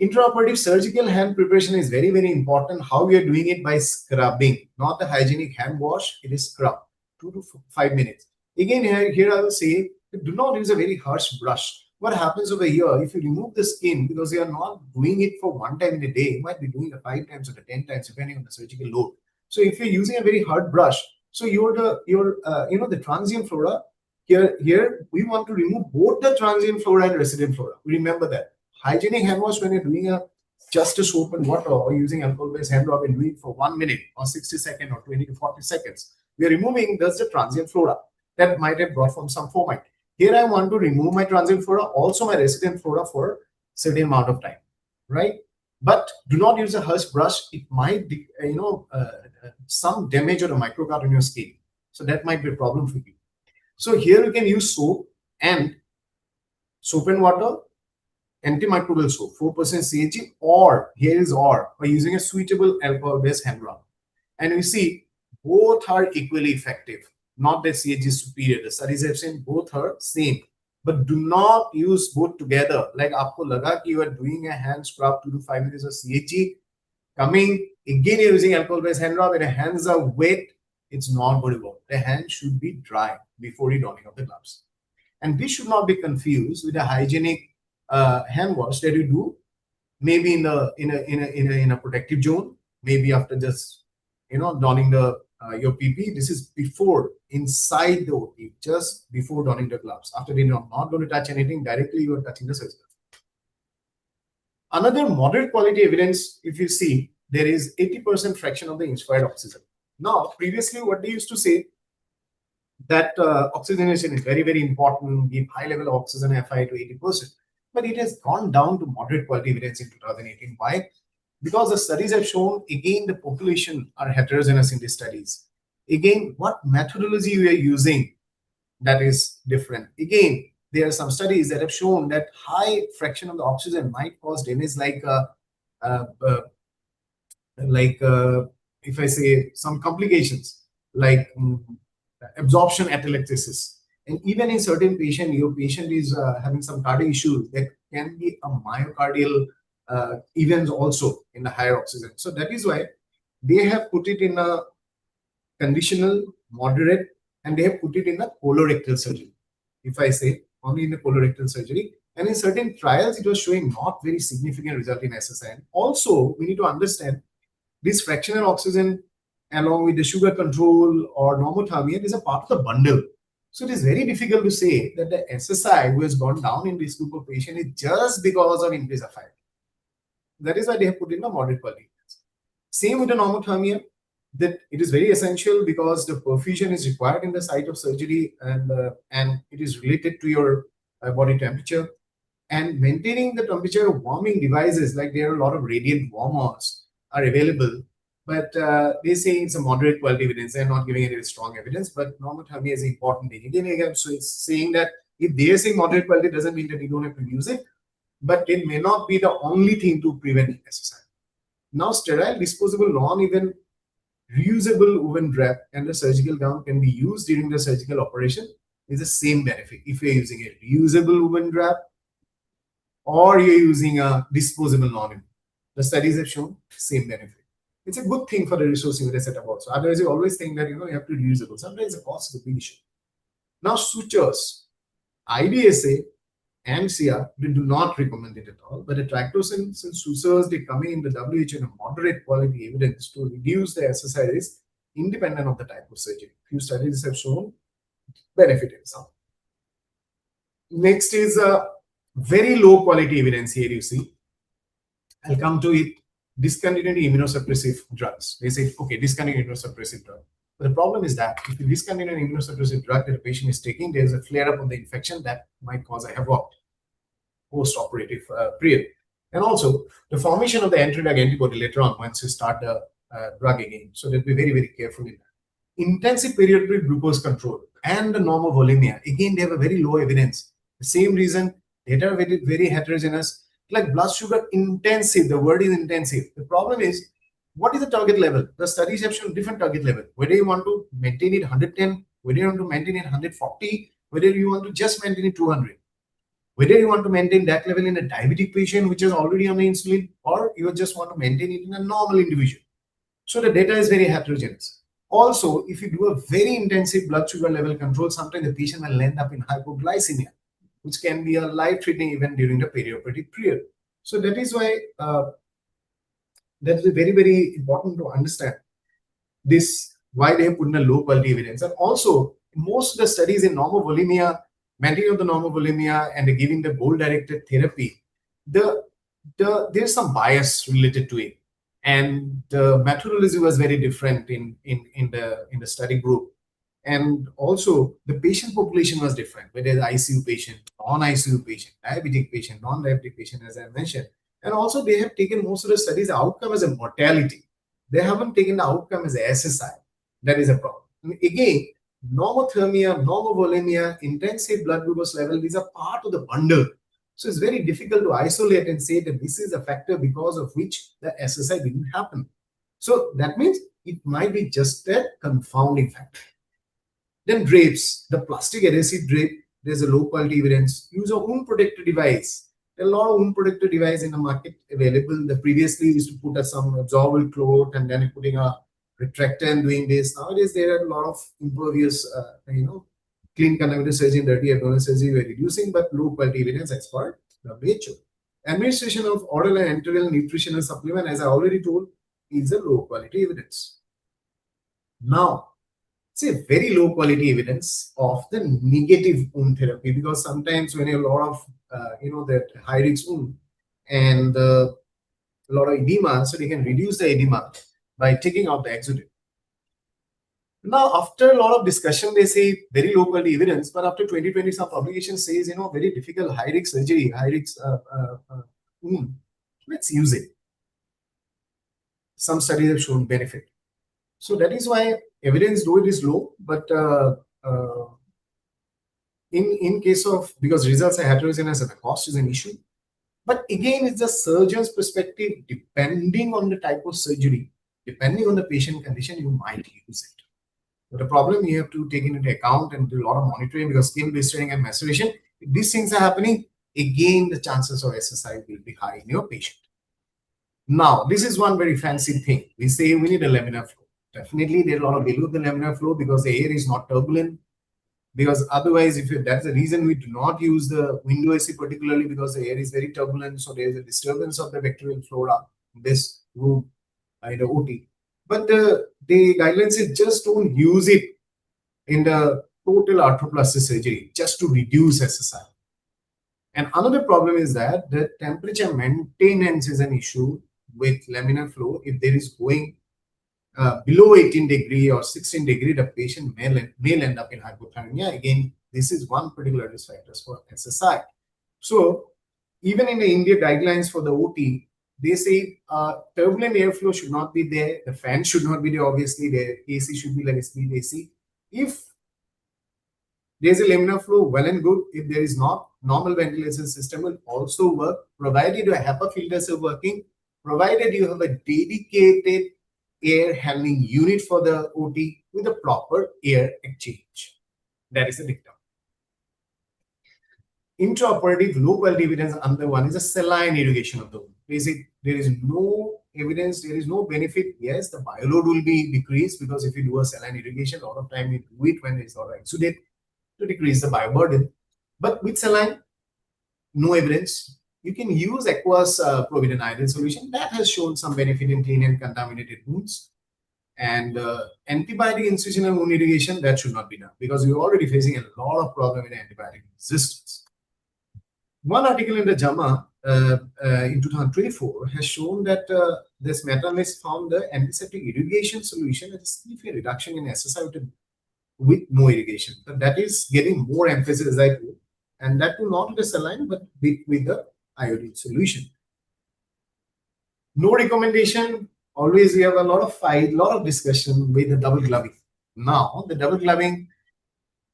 S3: Intraoperative surgical hand preparation is very, very important. How we are doing it by scrubbing, not the hygienic hand wash, it is scrub, 2 to 5 minutes. Again, here I will say, do not use a very harsh brush. What happens over here, if you remove the skin, because you are not doing it for one time in a day, you might be doing it 5 times or 10 times, depending on the surgical load. So if you're using a very hard brush, so the transient flora, here we want to remove both the transient flora and resident flora. Remember that. Hygienic hand wash, when you're doing just a soap and water or using alcohol-based hand rub and doing it for 1 minute or 60 seconds or 20 to 40 seconds, we are removing just the transient flora that might have brought from some fomite. Here I want to remove my transient flora, also my resident flora for a certain amount of time, right? But do not use a harsh brush. It might, some damage or a microcut on your skin. So that might be a problem for you. So here you can use soap and water, antimicrobial soap, 4% CHG, or here is or by using a suitable alcohol-based hand rub. And we see both are equally effective. Not that CHG is superior. The studies have seen both are same. But do not use both together. Like aapko laga ki you are doing a hand scrub 2 to 5 minutes of CHG, coming again you're using alcohol-based hand rub and the hands are wet, it's not going to work. The hand should be dry before you donning of the gloves. And this should not be confused with a hygienic hand wash that you do maybe in a protective zone, maybe after just donning the your PP. This is before, inside the OT, just before donning the gloves. After they are not going to touch anything, directly you are touching the surgical. Another moderate quality evidence, if you see, there is 80% fraction of the inspired oxygen. Now, previously what they used to say that oxygenation is very, very important, give high level of oxygen FI to 80%. But it has gone down to moderate quality evidence in 2018. Why? Because the studies have shown, again, the population are heterogeneous in these studies. Again, what methodology we are using, that is different. Again, there are some studies that have shown that high fraction of the oxygen might cause damage if I say some complications like absorption atelectasis. And even in certain patient, your patient is having some cardiac issues, that can be a myocardial events also in the higher oxygen. So that is why they have put it in a conditional, moderate, and they have put it in a colorectal surgery. If I say only in the colorectal surgery, and in certain trials, it was showing not very significant result in SSI. And also, we need to understand this fractional oxygen along with the sugar control or normothermia is a part of the bundle. So it is very difficult to say that the SSI who has gone down in this group of patients is just because of increase of fat. that is why they have put in a moderate quality evidence. Same with the normothermia, that it is very essential because the perfusion is required in the site of surgery, and it is related to your body temperature. And maintaining the temperature of warming devices, like there are a lot of radiant warmers are available, but they say it's a moderate quality evidence. They're not giving any strong evidence, but normothermia is an important thing. Again, so it's saying that if they are saying moderate quality, doesn't mean that you don't have to use it, but it may not be the only thing to prevent SSI. Now, sterile, disposable, non-even reusable woven wrap and the surgical gown can be used during the surgical operation is the same benefit. If you're using a reusable woven wrap or you're using a disposable non-even, the studies have shown same benefit. It's a good thing for the resource unit setup also. Otherwise, you always think that you have to reusable. Sometimes the cost is a big issue. Now, sutures, IDSA and CR, they do not recommend it at all. But the tractosins and sutures, they come in the WHO in a moderate quality evidence to reduce the SSI risk independent of the type of surgery. Few studies have shown benefit in some. Next is a very low quality evidence here you see. I'll come to it. Discontinuing immunosuppressive drugs. They say, okay, discontinue immunosuppressive drug. But the problem is that if you discontinue an immunosuppressive drug that the patient is taking, there's a flare-up of the infection that might cause a havoc post-operative period. And also, the formation of the anti-drug antibody later on once you start the drug again. So they'll be very, very careful in that. Intensive periodic glucose control and the normovolemia. Again, they have a very low evidence. The same reason, data are very, very heterogeneous. Like blood sugar intensive, the word is intensive. The problem is, what is the target level? The studies have shown different target level. Whether you want to maintain it 110, whether you want to maintain it 140, whether you want to just maintain it 200, whether you want to maintain that level in a diabetic patient which is already on insulin, or you just want to maintain it in a normal individual. So the data is very heterogeneous. Also, if you do a very intensive blood sugar level control, sometimes the patient will end up in hypoglycemia, which can be a life-threatening event during the perioperative period. So that is why that is very, very important to understand this, why they have put in a low quality evidence. And also, most of the studies in normovolemia, maintaining of the normovolemia and giving the goal-directed therapy, there's some bias related to it. And the methodology was very different in the study group. And also, the patient population was different, whether it's ICU patient, non-ICU patient, diabetic patient, non-diabetic patient, as I mentioned. And also, they have taken most of the studies outcome as a mortality. They haven't taken the outcome as a SSI. That is a problem. And again, normothermia, normovolemia, intensive blood glucose level, these are part of the bundle. So it's very difficult to isolate and say that this is a factor because of which the SSI didn't happen. So that means it might be just a confounding factor. Then drapes, the plastic adhesive drape, there's a low quality evidence. Use of wound protector device. There are a lot of wound protector device in the market available. The previously used to put some absorbable cloth and then putting a retractor and doing this. Nowadays there are a lot of impervious, clean contaminated surgery, dirty abdominal surgery we're reducing, but low quality evidence as per WHO. Administration of oral and enteral nutritional supplement, as I already told, is a low quality evidence. Now, it's a very low quality evidence of the negative wound therapy, because sometimes when you have a lot of that high risk wound and a lot of edema, so they can reduce the edema by taking out the exudate. Now, after a lot of discussion, they say very low quality evidence, but after 2020, some publication says, very difficult high risk surgery, high risk wound. Let's use it. Some studies have shown benefit. So that is why evidence, though it is low, but in case of, because results are heterogeneous and the cost is an issue. But again, it's the surgeon's perspective, depending on the type of surgery, depending on the patient condition, you might use it. But the problem you have to take into account and do a lot of monitoring, because skin blistering and maceration, if these things are happening, again, the chances of SSI will be high in your patient. Now, this is one very fancy thing. We say we need a laminar flow. Definitely, there's a lot of value of the laminar flow because the air is not turbulent. Because otherwise, that's the reason we do not use the window AC particularly, because the air is very turbulent. So there's a disturbance of the bacterial flora in this room in the OT. But the guidelines is just don't use it in the total arthroplasty surgery just to reduce SSI. And another problem is that the temperature maintenance is an issue with laminar flow. If there is going below 18 degree or 16 degree, the patient may end up in hypothermia. Again, this is one particular risk factor for SSI. So even in the India guidelines for the OT, they say turbulent airflow should not be there. The fan should not be there. Obviously, the AC should be like a speed AC. If there's a laminar flow, well and good. If there is not, normal ventilation system will also work, provided your HEPA filters are working, provided you have a dedicated air handling unit for the OT with a proper air exchange. That is the dictum. Intraoperative low quality evidence, another one is a saline irrigation of the wound. There is no evidence, there is no benefit. Yes, the bioload will be decreased because if you do a saline irrigation, a lot of time you do it when there is a lot of exudate to decrease the bioburden. But with saline, no evidence. You can use aqueous provident iodine solution that has shown some benefit in clean and contaminated wounds. And antibiotic incisional wound irrigation, that should not be done because you're already facing a lot of problem with antibiotic resistance. One article in the JAMA in 2024 has shown that this meta-analysis found the antiseptic irrigation solution has a significant reduction in SSI with no irrigation. But that is getting more emphasis as I do, and that will not with the saline but with the iodine solution. No recommendation. Always we have a lot of fight, lot of discussion with the double gloving. Now the double gloving,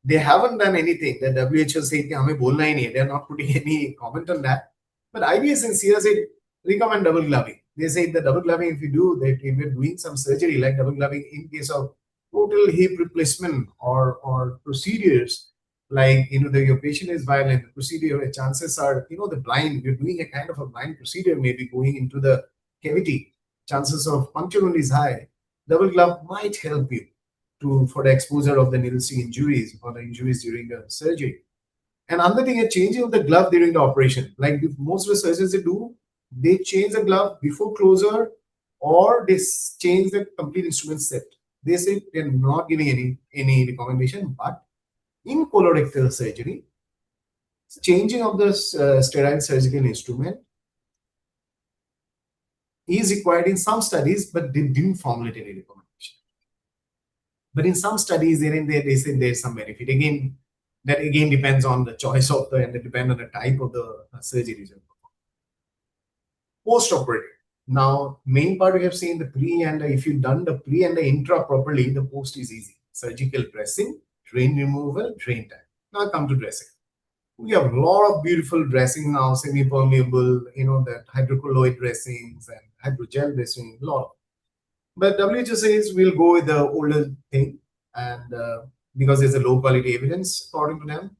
S3: they haven't done anything. The WHO said they are not putting any comment on that. But IBS and CRA said recommend double gloving. They say the double gloving, if you do that, if you're doing some surgery like double gloving in case of total hip replacement or procedures, like your patient is violent, the procedure chances are the blind, you're doing a kind of a blind procedure, maybe going into the cavity, chances of puncture wound is high. Double glove might help you for the exposure of the needle stick injuries or the injuries during the surgery. And another thing, a changing of the glove during the operation, like most of the surgeons they change the glove before closure or they change the complete instrument set. They say they're not giving any recommendation, but in colorectal surgery, changing of the sterile surgical instrument is required in some studies, but they didn't formulate any recommendation. But in some studies, they say there's some benefit. Again, that again depends on the choice of and it depends on the type of the surgery. Post-operative. Now, main part we have seen the pre and if you've done the pre and the intra properly, the post is easy. Surgical dressing, drain removal, drain time. Now come to dressing. We have a lot of beautiful dressing now, semi-permeable, the hydrocolloid dressings and hydrogel dressing, a lot. But WHO says we'll go with the older thing, and because there's a low quality evidence according to them,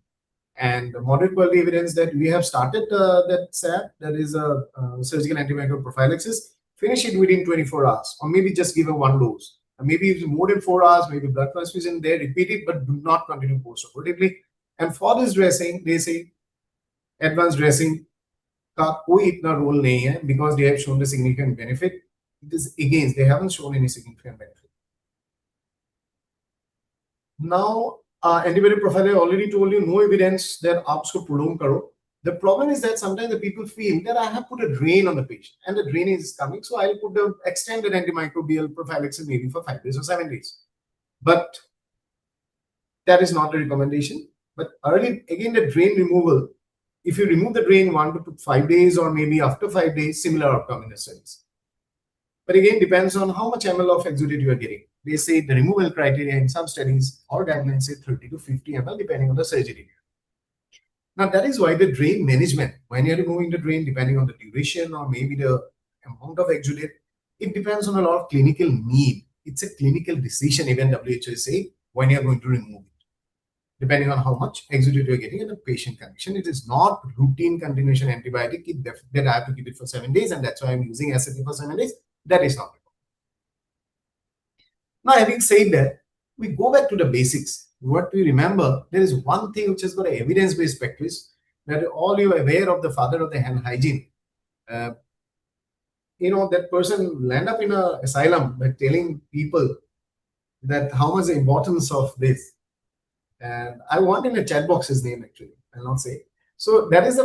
S3: and the moderate quality evidence that we have started that SAP, that is a surgical antimicrobial prophylaxis, finish it within 24 hours, or maybe just give a one dose. Maybe if it's more than 4 hours, maybe blood transfusion there, repeat it, but do not continue post-operatively. And for this dressing, they say advanced dressing ka koi itna role nahi hai because they have shown the significant benefit. It is again, they haven't shown any significant benefit. Now, antibiotic profile, I already told you, no evidence that APS ko prolong karo. The problem is that sometimes the people feel that I have put a drain on the patient and the drain is coming, so I'll put the extended antimicrobial prophylaxis maybe for 5 days or 7 days. But that is not a recommendation. But early, again, the drain removal, if you remove the drain 1 to 5 days or maybe after 5 days, similar outcome in the studies. But again, depends on how much ml of exudate you are getting. They say the removal criteria in some studies or guidelines say 30 to 50 ml depending on the surgery. Now that is why the drain management, when you're removing the drain, depending on the duration or maybe the amount of exudate, it depends on a lot of clinical need. It's a clinical decision, even WHO say, when you're going to remove it. Depending on how much exudate you're getting and the patient condition. It is not routine continuation antibiotic that I have to keep it for 7 days and that's why I'm using SFA for 7 days. That is not. Now, having said that, we go back to the basics. What we remember, there is one thing which has got an evidence-based practice that all you are aware of the father of the hand hygiene. That person land up in an asylum by telling people that how much the importance of this. And I want in a chat box his name actually. I'll not say. So that is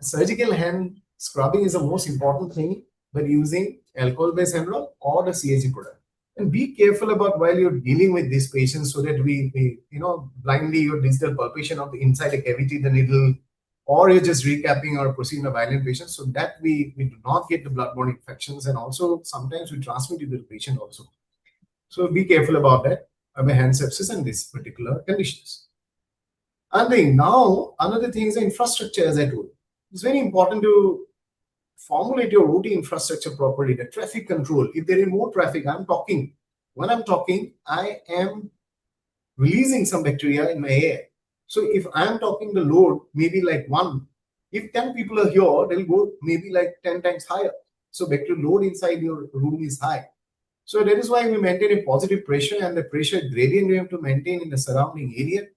S3: surgical hand scrubbing is the most important thing, but using alcohol-based hand rub or the CHG product. And be careful about while you're dealing with these patients, so that we blindly your digital palpation of the inside the cavity, the needle, or you're just recapping or proceeding a violent patient, so that we do not get the bloodborne infections, and also sometimes we transmit it to the patient also. So be careful about that, about hand sepsis and these particular conditions. And then now another thing is the infrastructure, as I told. It's very important to formulate your OT infrastructure properly, the traffic control. If there is more traffic, when I'm talking, I am releasing some bacteria in my air. So if I'm talking the load, maybe like 1, if 10 people are here, they'll go maybe like 10 times higher. So bacterial load inside your room is high. So that is why we maintain a positive pressure, and the pressure gradient we have to maintain in the surrounding area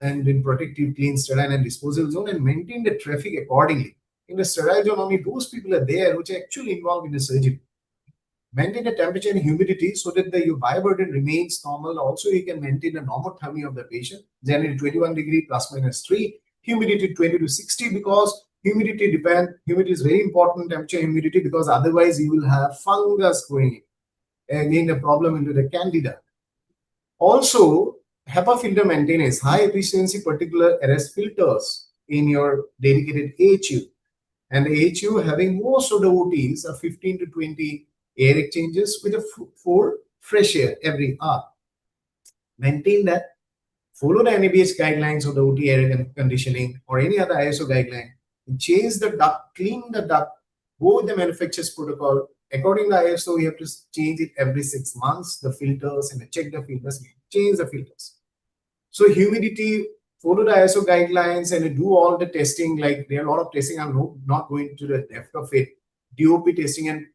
S3: and in protective, clean, sterile and disposal zone, and maintain the traffic accordingly. In the sterile zone, only those people are there which are actually involved in the surgery. Maintain the temperature and humidity so that your bioburden remains normal. Also, you can maintain the normothermy of the patient, generally 21 degree plus minus 3, humidity 20 to 60, because humidity is very important, temperature humidity, because otherwise you will have fungus going in. Again, a problem into the candida. Also, HEPA filter maintenance, high efficiency particular arrest filters in your dedicated AHU. And the AHU having most of the OTs are 15 to 20 air exchanges with a 4 fresh air every hour. Maintain that. Follow the NABH guidelines of the OT air conditioning or any other ISO guideline. Change the duct, clean the duct, go with the manufacturer's protocol. According to ISO, you have to change it every 6 months, the filters, and check the filters, change the filters. So humidity, follow the ISO guidelines and do all the testing. Like there are a lot of testing, I'm not going to the depth of it. DOP testing and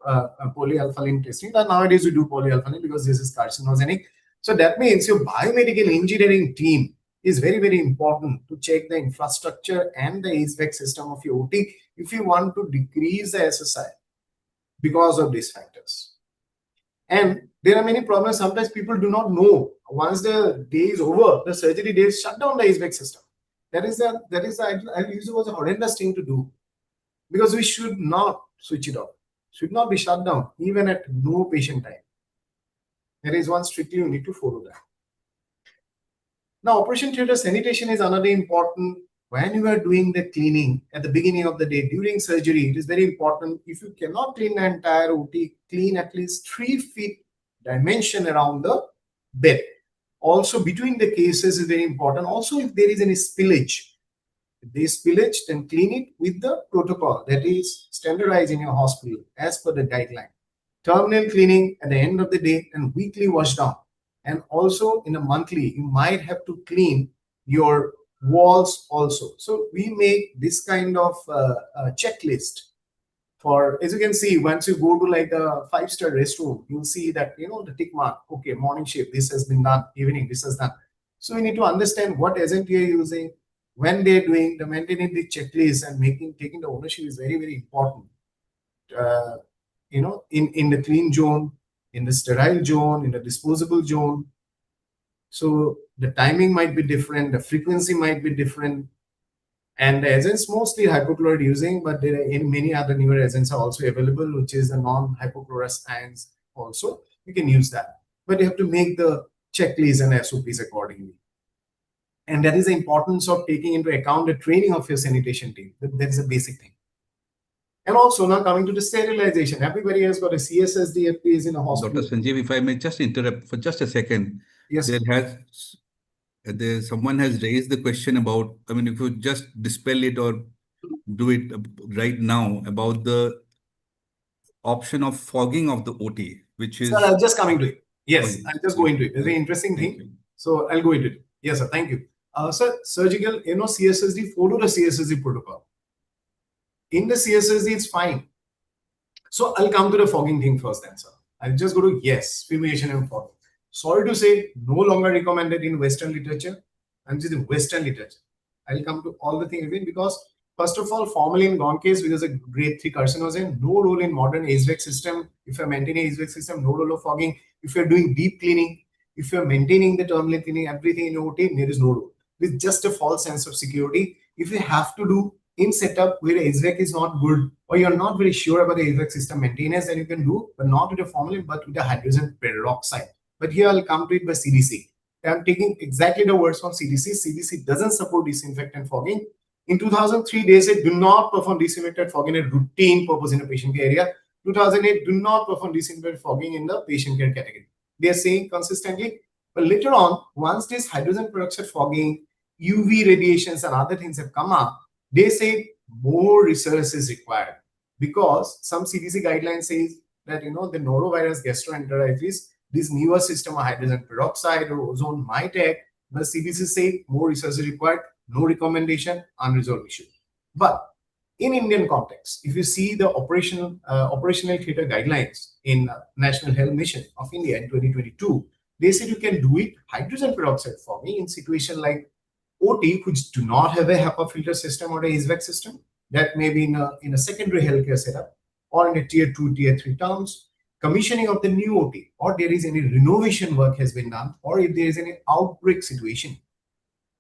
S3: polyalphalin testing. But nowadays we do polyalphalin because this is carcinogenic. So that means your biomedical engineering team is very, very important to check the infrastructure and the HVAC system of your OT if you want to decrease the SSI because of these factors. And there are many problems. Sometimes people do not know. Once the day is over, the surgery days, shut down the HVAC system. I use it was a horrendous thing to do, because we should not switch it off. Should not be shut down even at no patient time. There is one strictly you need to follow that. Now, operation theater sanitation is another important. When you are doing the cleaning at the beginning of the day during surgery, it is very important. If you cannot clean the entire OT, clean at least 3 feet dimension around the bed. Also, between the cases is very important. Also, if there is any spillage, if there is spillage, then clean it with the protocol that is standardized in your hospital as per the guideline. Terminal cleaning at the end of the day and weekly wash down. And also in a monthly, you might have to clean your walls also. So we make this kind of checklist for, as you can see, once you go to like a 5-star restroom, you'll see that, the tick mark, okay, morning shift, this has been done, evening, this is done. So we need to understand what agent you're using, when they're doing the maintaining the checklist, and taking the ownership is very, very important. In the clean zone, in the sterile zone, in the disposable zone. So the timing might be different, the frequency might be different, and the agents mostly hypochlorite using, but there are many other newer agents are also available, which is the non-hypochlorous ions also. You can use that, but you have to make the checklist and SOPs accordingly. And that is the importance of taking into account the training of your sanitation team. That is a basic thing. And also now coming to the sterilization, everybody has got a CSSD FPs in a hospital.
S2: Dr. Sanjeev, if I may just interrupt for just a second.
S3: Yes.
S2: Someone has raised the question about, if you just dispel it or do it right now, about the option of fogging of the OT, which is...
S3: Sir, I'm just coming to it. Yes, I'll just go into it. It's a very interesting thing. So I'll go into it. Yes, sir. Thank you. Sir, surgical, CSSD, follow the CSSD protocol. In the CSSD, it's fine. So I'll come to the fogging thing first then, sir. I'll just go to yes, fumigation and fogging. Sorry to say, no longer recommended in Western literature. I'm just in Western literature. I'll come to all the things again because, first of all, formalin gone case because a grade 3 carcinogen, no role in modern HVAC system. If you're maintaining HVAC system, no role of fogging. If you're doing deep cleaning, if you're maintaining the terminal cleaning, everything in your OT, there is no role. With just a false sense of security, if you have to do in setup where HVAC is not good, or you're not very sure about the HVAC system maintenance, then you can do, but not with a formalin, but with a hydrogen peroxide. But here I'll come to it by CDC. I'm taking exactly the words from CDC. CDC doesn't support disinfectant fogging. In 2003, they said do not perform disinfectant fogging in a routine purpose in a patient care area. 2008, do not perform disinfectant fogging in the patient care category. They are saying consistently, but later on, once this hydrogen peroxide fogging, UV radiations and other things have come up, they say more research is required, because some CDC guidelines says that, the norovirus gastroenteritis, this newer system of hydrogen peroxide or ozone might act, but CDC say more research is required, no recommendation, unresolved issue. But in Indian context, if you see the operational theatre guidelines in National Health Mission of India in 2022, they said you can do it hydrogen peroxide fogging in situation like OT, which do not have a HEPA filter system or a HVAC system, that may be in a secondary healthcare setup, or in a tier 2, tier 3 towns, commissioning of the new OT, or there is any renovation work has been done, or if there is any outbreak situation.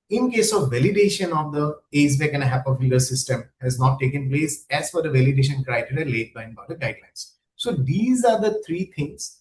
S3: In case of validation of the HVAC and a HEPA filter system has not taken place as per the validation criteria laid by the guidelines. So these are the three things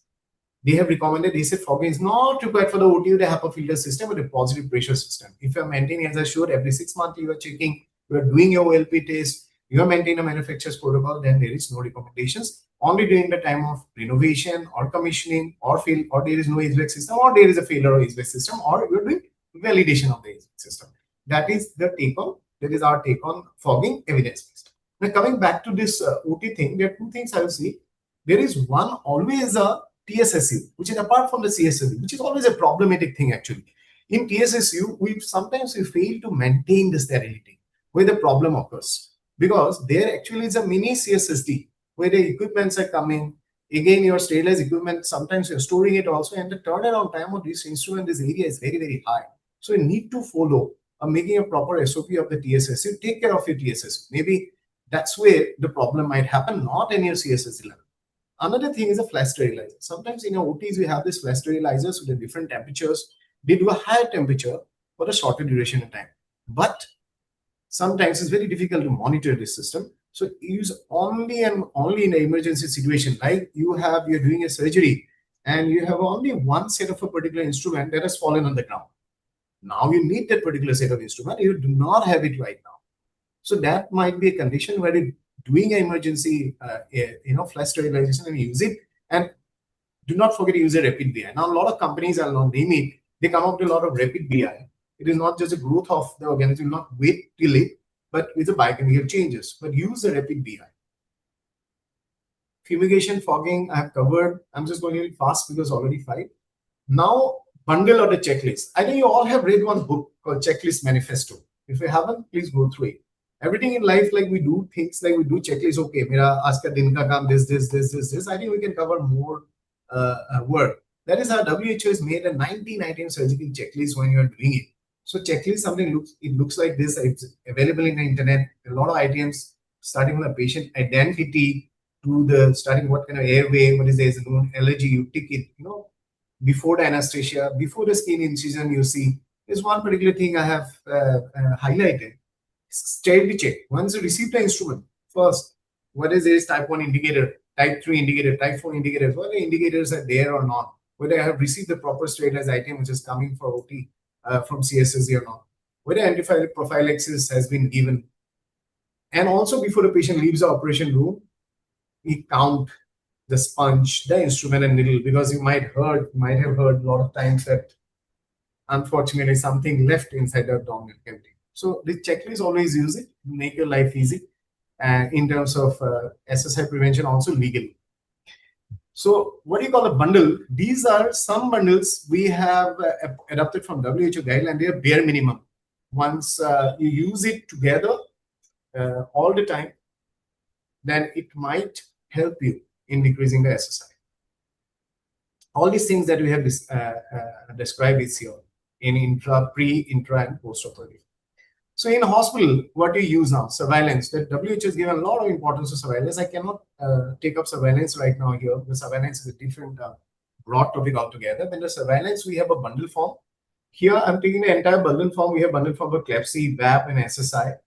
S3: they have recommended. They said fogging is not required for the OT with a HEPA filter system, but a positive pressure system. If you are maintaining, as I showed, every 6 months you are checking, you are doing your OLP test, you are maintaining a manufacturer's protocol, then there is no recommendations. Only during the time of renovation or commissioning or fail, or there is no HVAC system, or there is a failure of HVAC system, or you are doing validation of the HVAC system. That is the take on. That is our take on fogging evidence-based. Now coming back to this OT thing, there are two things I will see. There is one always a TSSU, which is apart from the CSSU, which is always a problematic thing actually. In TSSU, we sometimes fail to maintain the sterility where the problem occurs, because there actually is a mini CSSD where the equipments are coming. Again, your sterilized equipment, sometimes you're storing it also, and the turnaround time of this instrument, this area is very, very high. So you need to follow making a proper SOP of the TSSU. Take care of your TSSU. Maybe that's where the problem might happen, not in your CSSD level. Another thing is a flash sterilizer. Sometimes in our OTs, we have these flash sterilizers with the different temperatures. They do a higher temperature for a shorter duration of time. But sometimes it's very difficult to monitor this system. So use only and only in an emergency situation, like you're doing a surgery and you have only one set of a particular instrument that has fallen on the ground. Now you need that particular set of instrument. You do not have it right now. So that might be a condition where doing an emergency, flash sterilization and use it. And do not forget to use a rapid BI. Now, a lot of companies, I'll not name it, they come up with a lot of rapid BI. It is not just the growth of the organism, not wait till it, but with the biochemical changes. But use the rapid BI. Fumigation, fogging, I have covered. I'm just going a little fast because already 5. Now, bundle or the checklist. I think you all have read one book called Checklist Manifesto. If you haven't, please go through it. Everything in life, like we do things like we do checklists. Okay, mera aaj ka din ka kaam, this. I think we can cover more work. That is how WHO has made a 19 surgical checklist when you are doing it. So checklist, it looks like this. It's available in the internet. A lot of items, starting from the patient identity to the starting what kind of airway, what is there is known allergy, you tick it. Before the anesthesia, before the skin incision, you see. There's one particular thing I have highlighted. Sterility check. Once you receive the instrument, first, what is this type 1 indicator, type 3 indicator, type 4 indicator, whether the indicators are there or not, whether I have received the proper sterilized item which is coming for OT from CSSD or not, whether antiviral prophylaxis has been given. And also before the patient leaves the operation room, we count the sponge, the instrument and needle, because you might have heard a lot of times that unfortunately something left inside the abdominal cavity. So the checklist, always use it to make your life easy in terms of SSI prevention, also legally. So what do you call a bundle? These are some bundles we have adopted from WHO guideline. They are bare minimum. Once you use it together all the time, then it might help you in decreasing the SSI. All these things that we have described is here in intra, pre, intra, and post-operative. So in a hospital, what do you use now? Surveillance. The WHO has given a lot of importance to surveillance. I cannot take up surveillance right now here. The surveillance is a different broad topic altogether. Then the surveillance, we have a bundle form. Here, I'm taking the entire bundle form. We have bundle form for CLABSI, VAP, and SSI.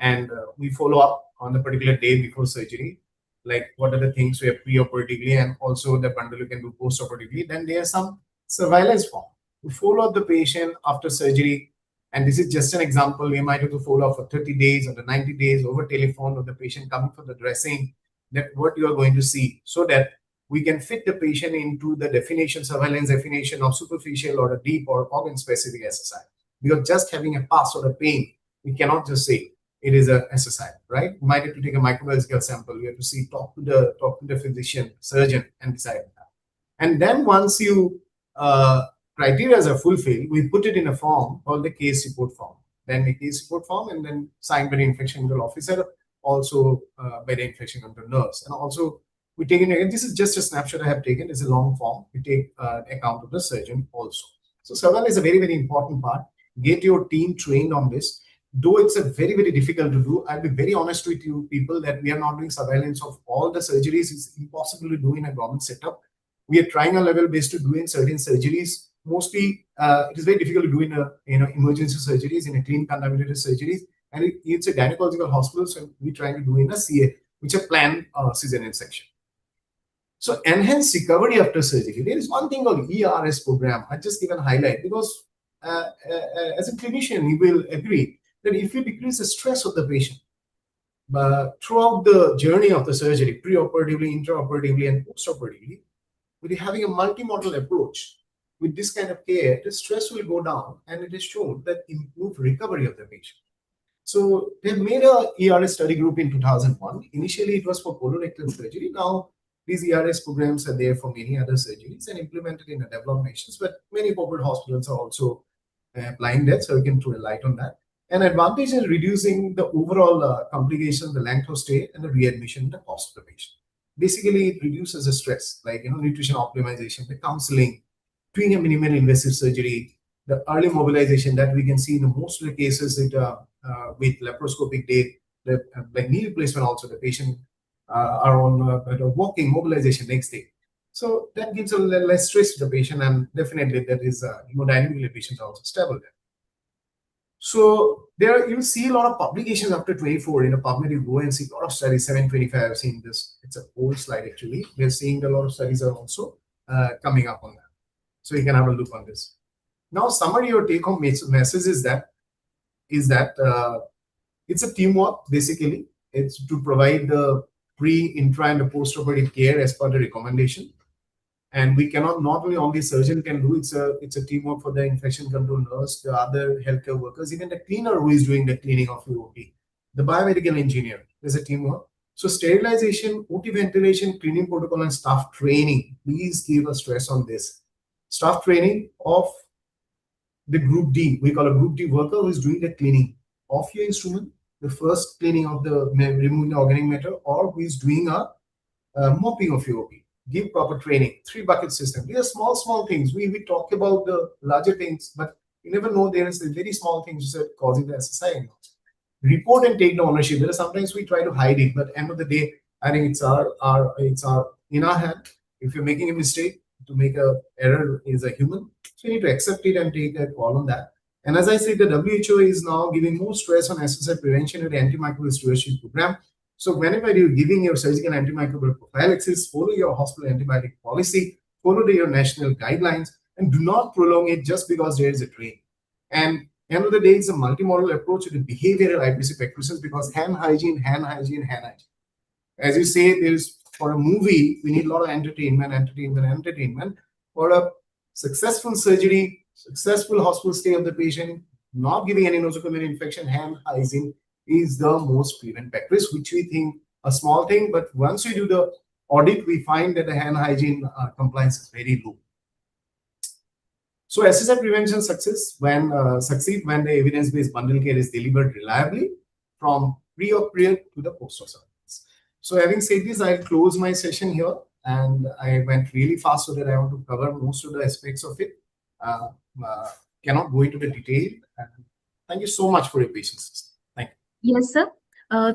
S3: and we follow up on the particular day before surgery, like what are the things we have pre-operatively and also the bundle you can do post-operatively. Then there's some surveillance form. We follow up the patient after surgery, and this is just an example. We might have to follow up for 30 days or the 90 days over telephone, or the patient coming for the dressing, that what you are going to see, so that we can fit the patient into the definition, surveillance definition of superficial or a deep or organ-specific SSI. Because just having a pus or a pain, we cannot just say it is a SSI, right? We might have to take a microbiological sample. We have to see, talk to the physician, surgeon, and decide that. And then once you criteria are fulfilled, we put it in a form called the case report form. Then the case report form, and then signed by the infection control officer, also by the infection control nurse, and also we take in again. This is just a snapshot I have taken. It's a long form. We take account of the surgeon also. So surveillance is a very, very important part. Get your team trained on this. Though it's a very, very difficult to do, I'll be very honest with you people that we are not doing surveillance of all the surgeries. It's impossible to do in a government setup. We are trying a level based to do in certain surgeries. Mostly, it is very difficult to do in emergency surgeries, in a clean contaminated surgeries, and it's a gynecological hospital, so we're trying to do in a CA, which is a planned cesarean section. So enhanced recovery after surgery. There is one thing called ERS program. I just given a highlight because as a clinician, you will agree that if you decrease the stress of the patient throughout the journey of the surgery, pre-operatively, intraoperatively, and post-operatively, with having a multimodal approach with this kind of care, the stress will go down, and it is shown that improve recovery of the patient. So they made a ERS study group in 2001. Initially, it was for colorectal surgery. Now, these ERS programs are there for many other surgeries and implemented in the developed nations, but many corporate hospitals are also applying that, so we can throw a light on that. An advantage is reducing the overall complications, the length of stay, and the readmission, the cost of the patient. Basically, it reduces the stress, like nutrition optimization, the counseling, doing a minimal invasive surgery, the early mobilization that we can see in most of the cases that, with laparoscopic day, like knee replacement also, the patient are on walking mobilization next day. So that gives a little less stress to the patient, and definitely that is hemodynamically patient are also stable there. So there you see a lot of publications after 24 in a PubMed. You go and see a lot of studies. 725, I've seen this. It's an old slide actually. We're seeing a lot of studies are also coming up on that. So you can have a look on this. Now, summary or take-home message is that it's a teamwork basically. It's to provide the pre, intra, and the post-operative care as per the recommendation. And we cannot, not only surgeon can do, it's a teamwork for the infection control nurse, the other healthcare workers, even the cleaner who is doing the cleaning of your OT, the biomedical engineer, there's a teamwork. So sterilization, OT ventilation, cleaning protocol, and staff training. Please give a stress on this. Staff training of the group D, we call a group D worker who is doing the cleaning of your instrument, the first cleaning of the removing the organic matter, or who is doing a mopping of your OT. Give proper training, 3-bucket system. These are small things. We talk about the larger things, but you never know there is a very small things that are causing the SSI. Report and take the ownership. There are sometimes we try to hide it, but end of the day, I think it's in our hand. If you're making a mistake, to make a error is a human. So you need to accept it and take a call on that. And as I said, the WHO is now giving more stress on SSI prevention with the antimicrobial stewardship program. So whenever you're giving your surgical antimicrobial prophylaxis, follow your hospital antibiotic policy, follow your national guidelines, and do not prolong it just because there is a drain. And end of the day, it's a multimodal approach to the behavioral IPC practices, because hand hygiene. As you say, there's for a movie, we need a lot of entertainment. For a successful surgery, successful hospital stay of the patient, not giving any nosocomial infection, hand hygiene is the most prevalent practice, which we think a small thing, but once we do the audit, we find that the hand hygiene compliance is very low. So SSI prevention succeed when the evidence-based bundle care is delivered reliably from pre-op period to the post-op surveillance. So having said this, I'll close my session here, and I went really fast so that I want to cover most of the aspects of it. Cannot go into the detail. Thank you so much for your patience.
S4: Yes, sir.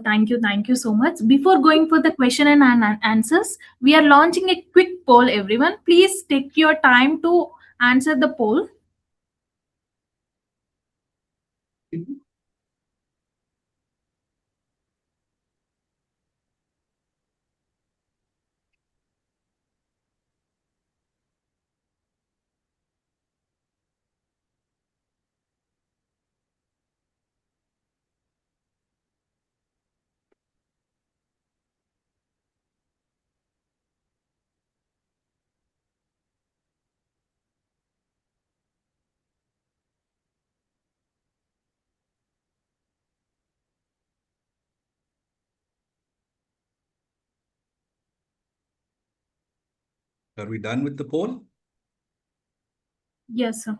S4: Thank you so much. Before going for the question and answers, we are launching a quick poll, everyone. Please take your time to answer the poll.
S2: Are we done with the poll?
S4: Yes, sir.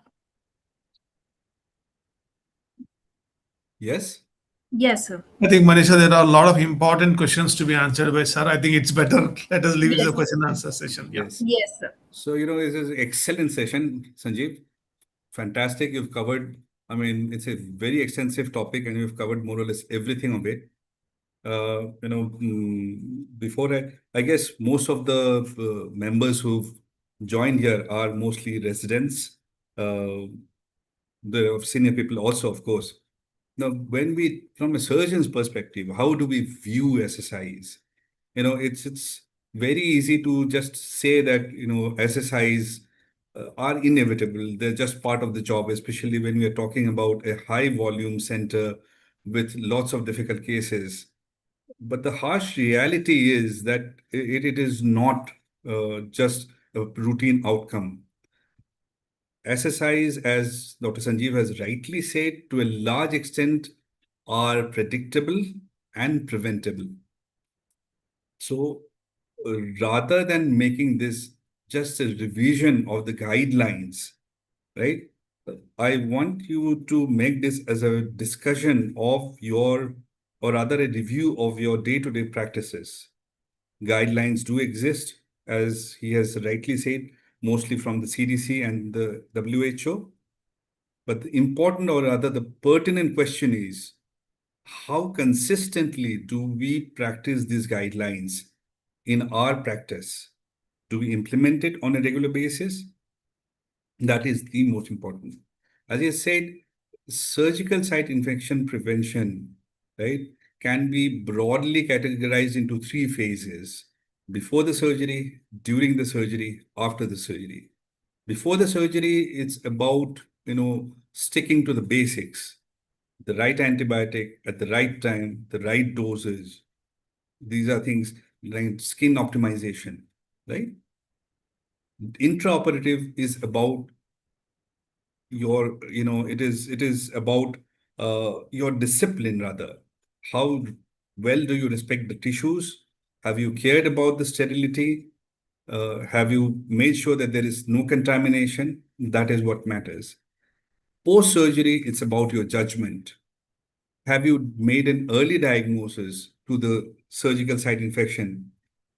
S2: Yes?
S4: Yes, sir.
S1: I think, Manisha, there are a lot of important questions to be answered by sir. I think it's better let us leave it as a
S4: Yes.
S1: question and answer session. Yeah.
S2: Yes.
S4: Yes, sir.
S2: So, this is an excellent session, Sanjeev. Fantastic. You've covered, it's a very extensive topic and you've covered more or less everything of it. Before I guess most of the members who've joined here are mostly residents, the senior people also, of course. Now, from a surgeon's perspective, how do we view SSIs? It's very easy to just say that, SSIs are inevitable. They're just part of the job, especially when we are talking about a high volume center with lots of difficult cases. But the harsh reality is that it is not just a routine outcome. SSIs, as Dr. Sanjeev has rightly said, to a large extent are predictable and preventable. So rather than making this just a revision of the guidelines, right? I want you to make this as a discussion of or rather a review of your day-to-day practices. Guidelines do exist, as he has rightly said, mostly from the CDC and the WHO. But the important or rather the pertinent question is, how consistently do we practice these guidelines in our practice? Do we implement it on a regular basis? That is the most important. As I said, surgical site infection prevention, right, can be broadly categorized into 3 phases: before the surgery, during the surgery, after the surgery. Before the surgery, it's about, sticking to the basics, the right antibiotic at the right time, the right doses. These are things like skin optimization, right? Intraoperative is about it is about your discipline rather. How well do you respect the tissues? Have you cared about the sterility? Have you made sure that there is no contamination? That is what matters. Post-surgery, it's about your judgment. Have you made an early diagnosis to the surgical site infection?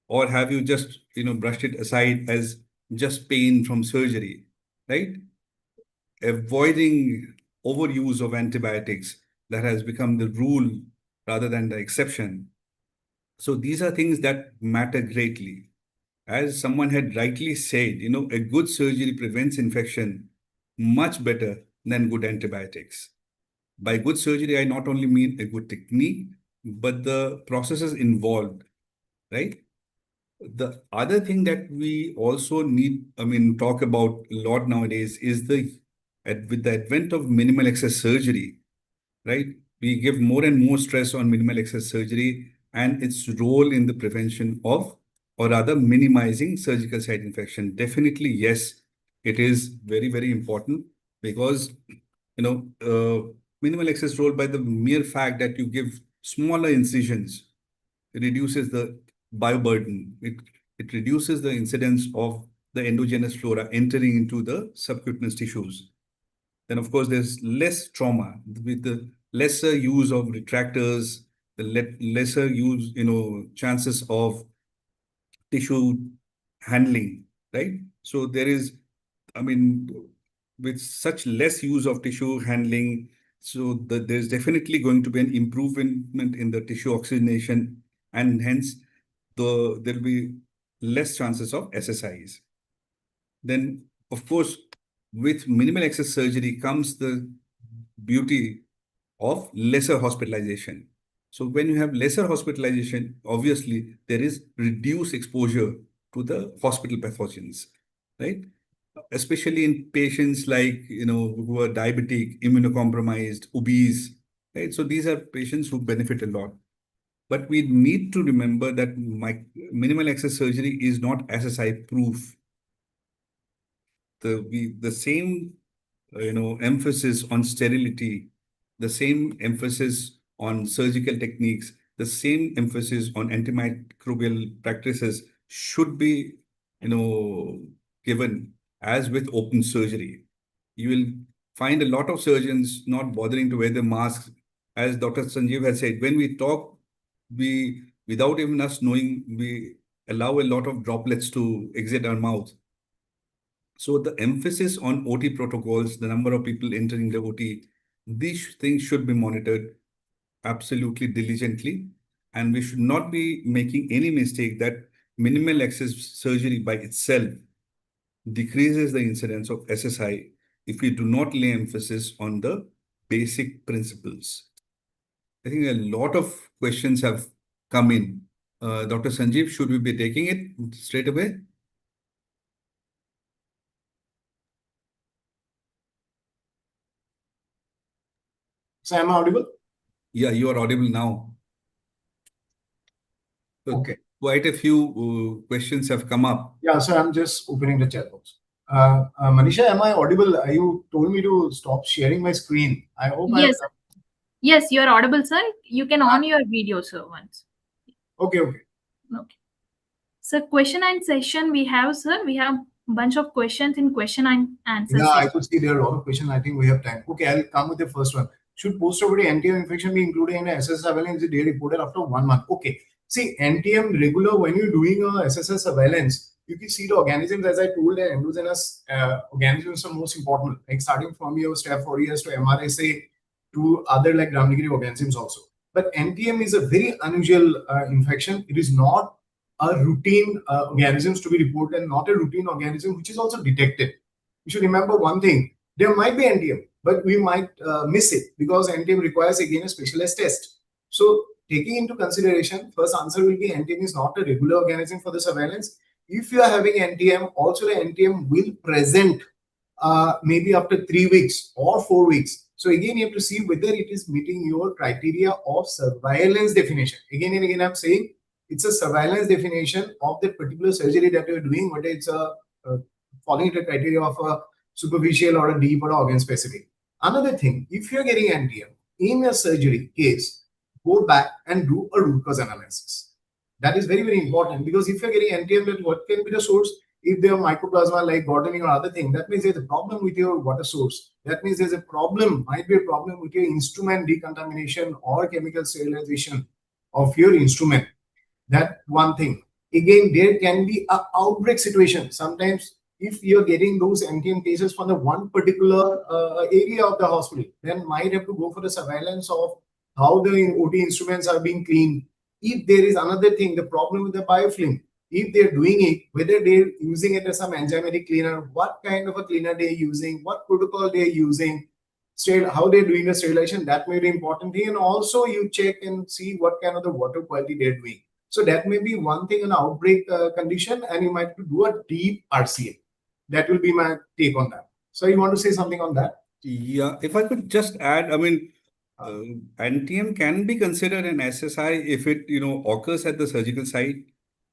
S2: Or have you just, brushed it aside as just pain from surgery, right? Avoiding overuse of antibiotics that has become the rule rather than the exception. So these are things that matter greatly. As someone had rightly said, a good surgery prevents infection much better than good antibiotics. By good surgery, I not only mean a good technique, but the processes involved, right? The other thing that we also need, talk about a lot nowadays is with the advent of minimal access surgery, right? We give more and more stress on minimal access surgery and its role in the prevention of, or rather minimizing surgical site infection. Definitely, yes, it is very, very important because, minimal access role by the mere fact that you give smaller incisions, it reduces the bioburden. It reduces the incidence of the endogenous flora entering into the subcutaneous tissues. Then, of course, there's less trauma with the lesser use of retractors, the lesser use, chances of tissue handling, right? So there is, with such less use of tissue handling, so there's definitely going to be an improvement in the tissue oxygenation, and hence there'll be less chances of SSIs. Then, of course, with minimal access surgery comes the beauty of lesser hospitalization. So when you have lesser hospitalization, obviously there is reduced exposure to the hospital pathogens, right? Especially in patients like, who are diabetic, immunocompromised, obese, right? So these are patients who benefit a lot. But we need to remember that minimal access surgery is not SSI proof. The same, emphasis on sterility, the same emphasis on surgical techniques, the same emphasis on antimicrobial practices should be given as with open surgery. You will find a lot of surgeons not bothering to wear the masks. As Dr. Sanjeev has said, when we talk, without even us knowing, we allow a lot of droplets to exit our mouth. So the emphasis on OT protocols, the number of people entering the OT, these things should be monitored absolutely diligently. And we should not be making any mistake that minimal access surgery by itself decreases the incidence of SSI if we do not lay emphasis on the basic principles. I think a lot of questions have come in. Dr. Sanjeev, should we be taking it straight away?
S3: So am I audible?
S2: Yeah, you are audible now. So
S3: Okay.
S2: quite a few questions have come up.
S3: Yeah, so I'm just opening the chat box. Manisha, am I audible? You told me to stop sharing my screen. I hope
S4: Yes, yes, you are audible, sir. You can on your video, sir, once.
S3: Okay.
S4: Okay. So question and session we have, sir. We have a bunch of questions in question and answer
S3: Yeah, I
S4: session.
S3: could see there are a lot of questions. I think we have time. Okay, I'll come with the first one. Should post-operative NTM infection be included in a SSS surveillance day reported after 1 month? Okay. See, NTM regular, when you're doing a SSS surveillance, you can see the organisms, as I told, the endogenous organisms are most important, like starting from your Staph aureus to MRSA to other like gram-negative organisms also. But NTM is a very unusual infection. It is not a routine organisms to be reported, not a routine organism which is also detected. You should remember one thing: there might be NTM, but we might miss it because NTM requires again a specialized test. So taking into consideration, first answer will be NTM is not a regular organism for the surveillance. If you are having NTM, also the NTM will present maybe after 3 weeks or 4 weeks. So again, you have to see whether it is meeting your criteria of surveillance definition. Again and again, I'm saying it's a surveillance definition of the particular surgery that you're doing, whether it's falling into the criteria of a superficial or a deep or organ specific. Another thing, if you're getting NTM in a surgery case, go back and do a root cause analysis. That is very, very important, because if you're getting NTM, then what can be the source? If there are mycoplasma like gardening or other thing, that means there's a problem with your water source. That means there's a problem, might be a problem with your instrument decontamination or chemical sterilization of your instrument. That one thing. Again, there can be an outbreak situation. Sometimes if you're getting those NTM cases from the one particular area of the hospital, then might have to go for the surveillance of how the OT instruments are being cleaned. If there is another thing, the problem with the biofilm, if they're doing it, whether they're using it as some enzymatic cleaner, what kind of a cleaner they're using, what protocol they're using, how they're doing the sterilization, that may be important thing. And also you check and see what kind of the water quality they're doing. So that may be one thing, an outbreak condition, and you might do a deep RCA. That will be my take on that. So you want to say something on that?
S2: Yeah, if I could just add, I mean, NTM can be considered an SSI if it, occurs at the surgical site.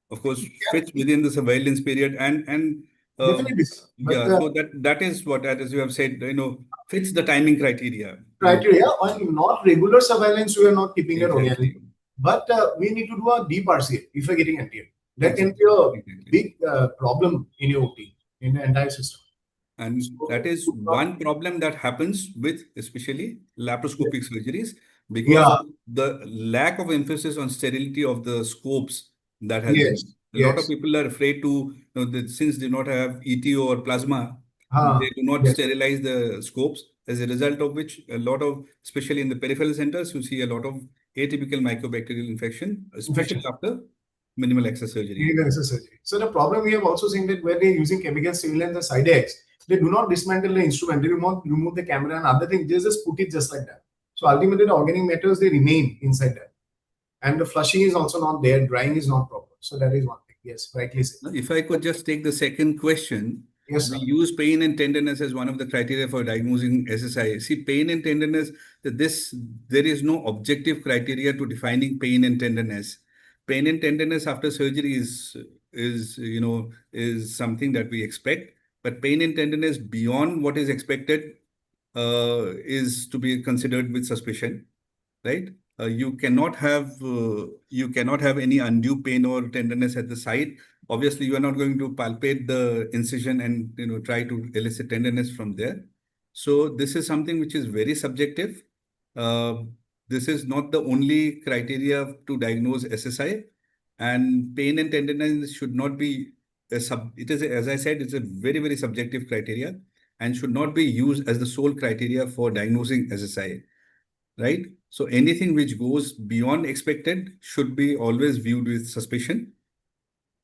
S2: Of course, fits within the surveillance period and
S3: Definitely.
S2: yeah, so that is what, as you have said, fits the timing criteria.
S3: Criteria on not regular surveillance, we are not keeping an
S2: Exactly.
S3: organism. But we need to do a deep RCA if you're getting NTM. That can be a big problem in your OT, in the entire system.
S2: And that is one problem that happens with especially laparoscopic surgeries, because the lack of emphasis on sterility of the scopes that has been. A lot of people are afraid to, since they do not have ETO or plasma, they do not sterilize the scopes, as a result of which a lot of, especially in the peripheral centers, you see a lot of atypical mycobacterial infection, especially after minimal access surgery.
S3: So the problem we have also seen that where they're using chemical surveillance and side X, they do not dismantle the instrument, they do not remove the camera and other things, they just put it just like that. So ultimately the organic matters, they remain inside that. And the flushing is also not there, drying is not proper. So that is one thing. Yes, rightly said.
S2: If I could just take the second question.
S3: Yes,
S2: we use pain and tenderness as one of the criteria for diagnosing SSI. See, pain and tenderness, there is no objective criteria to defining pain and tenderness. Pain and tenderness after surgery is something that we expect, but pain and tenderness beyond what is expected is to be considered with suspicion, right? you cannot have any undue pain or tenderness at the site. Obviously, you are not going to palpate the incision and try to elicit tenderness from there. So this is something which is very subjective. This is not the only criteria to diagnose SSI, and pain and tenderness should not be it is, as I said, it's a very, very subjective criteria and should not be used as the sole criteria for diagnosing SSI, right? So anything which goes beyond expected should be always viewed with suspicion.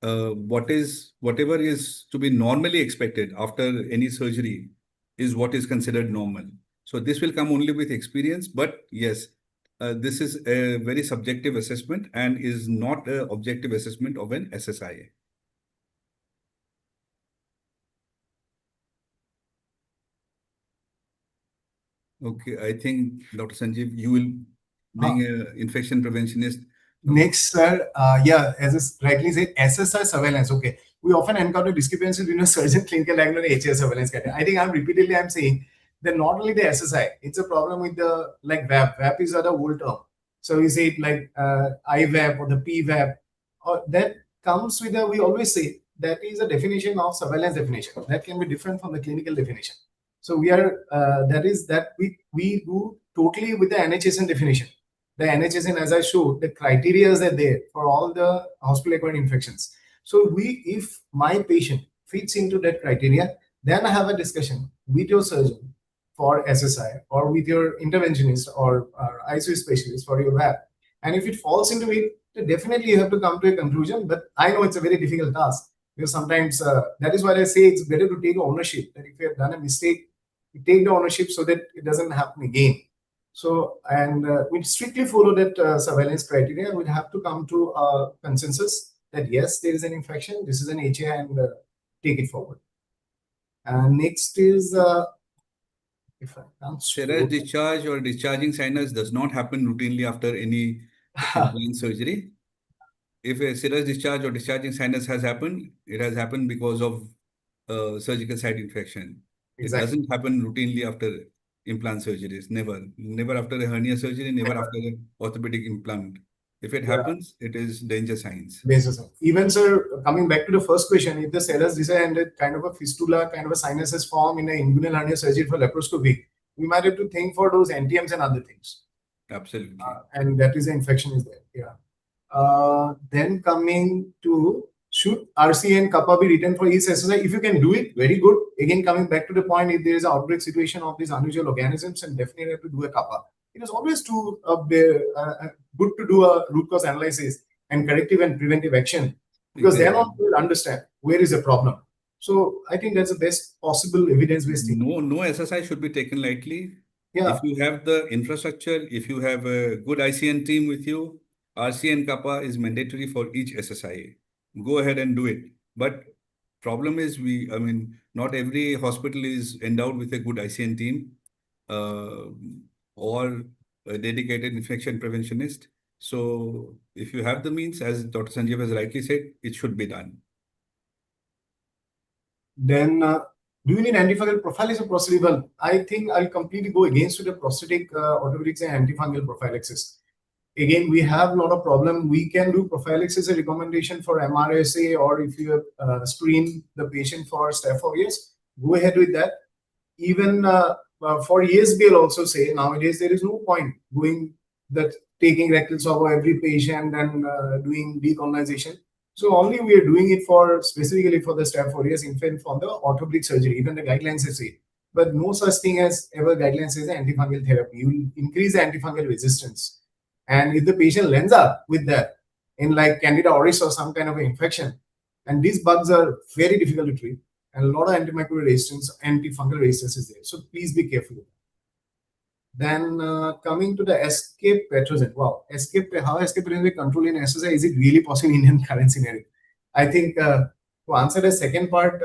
S2: Whatever is to be normally expected after any surgery is what is considered normal. So this will come only with experience, but yes, this is a very subjective assessment and is not an objective assessment of an SSIA. Okay, I think Dr. Sanjeev, you will, being an infection preventionist.
S3: Next, sir, yeah, as is rightly said, SSI surveillance. Okay, we often encounter discrepancies between a surgeon clinical diagnosis and HS surveillance criteria. I think I'm saying that not only the SSI, it's a problem with the VAP. VAP is the old term. So we say it like IVAP or the PVAP, or that comes with we always say that is a definition of surveillance definition. That can be different from the clinical definition. So we are we do totally with the NHSN definition. The NHSN, as I showed, the criteria are there for all the hospital-acquired infections. So if my patient fits into that criteria, then I have a discussion with your surgeon for SSI or with your interventionist or ICU specialist for your VAP. And if it falls into it, then definitely you have to come to a conclusion. But I know it's a very difficult task because sometimes that is why I say it's better to take ownership. That if you have done a mistake, you take the ownership so that it doesn't happen again. So, and we strictly follow that surveillance criteria. We'd have to come to a consensus that yes, there is an infection, this is an HA, and take it forward. Next is, if I can't
S2: Serous discharge or discharging sinus does not happen routinely after any implant surgery. If a serous discharge or discharging sinus has happened, it has happened because of surgical site infection. Exactly. It doesn't happen routinely after implant surgeries. Never after a hernia surgery, never after an orthopedic implant. If it happens, it is danger signs.
S3: Even, sir, coming back to the first question, if the serous discharge and kind of a fistula, kind of a sinus is formed in an inguinal hernia surgery for laparoscopy, we might have to think for those NTMs and other things.
S2: Absolutely.
S3: And that is the infection is there. Yeah. Then coming to, should RC and kappa be written for each SSI? If you can do it, very good. Again, coming back to the point, if there is an outbreak situation of these unusual organisms, and definitely have to do a kappa. It is always good to do a root cause analysis and corrective and preventive action, because then on you will understand where is the problem. So I think that's the best possible evidence-based thing.
S2: No SSI should be taken lightly.
S3: Yeah.
S2: If you have the infrastructure, if you have a good ICN team with you, RC and kappa is mandatory for each SSIA. Go ahead and do it. But problem is not every hospital is endowed with a good ICN team or a dedicated infection preventionist. So if you have the means, as Dr. Sanjeev has rightly said, it should be done.
S3: Then do you need antifungal prophylaxis or procedural? I think I'll completely go against with the prosthetic orthopedics and antifungal prophylaxis. Again, we have a lot of problem. We can do prophylaxis a recommendation for MRSA, or if you screen the patient for Staph aureus, go ahead with that. Even for ESB, I'll also say nowadays there is no point taking rectal swab of every patient and doing decolonization. So only we are doing it for specifically for the Staph aureus infant for the orthopedic surgery. Even the guidelines say, but no such thing as ever guidelines says antifungal therapy. You will increase the antifungal resistance. And if the patient lands up with that in like Candida auris or some kind of an infection, and these bugs are very difficult to treat, and a lot of antimicrobial resistance, antifungal resistance is there. So please be careful. Then coming to the escape pathogen. Wow, how escape pathogen control in SSI, is it really possible in Indian current scenario? I think to answer the second part,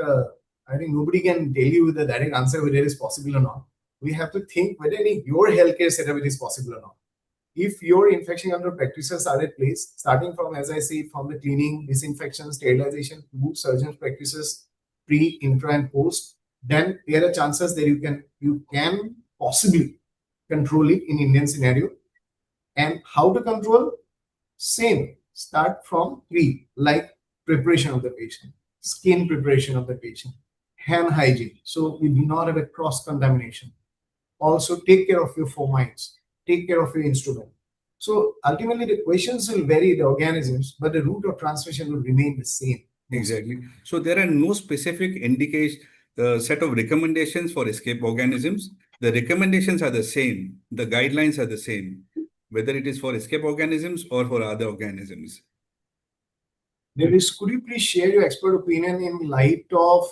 S3: I think nobody can tell you the direct answer whether it is possible or not. We have to think whether in your healthcare setup it is possible or not. If your infection control practices are at place, starting from, as I say, from the cleaning, disinfection, sterilization, to surgeon practices, pre, intra, and post, then there are chances that you can possibly control it in Indian scenario. And how to control? Same. Start from 3, like preparation of the patient, skin preparation of the patient, hand hygiene, so we do not have a cross-contamination. Also, take care of your fomites, take care of your instrument. So ultimately, the questions will vary the organisms, but the route of transmission will remain the same.
S2: Exactly. So there are no specific indication set of recommendations for escape organisms. The recommendations are the same. The guidelines are the same, whether it is for escape organisms or for other organisms.
S3: There is, could you please share your expert opinion in light of,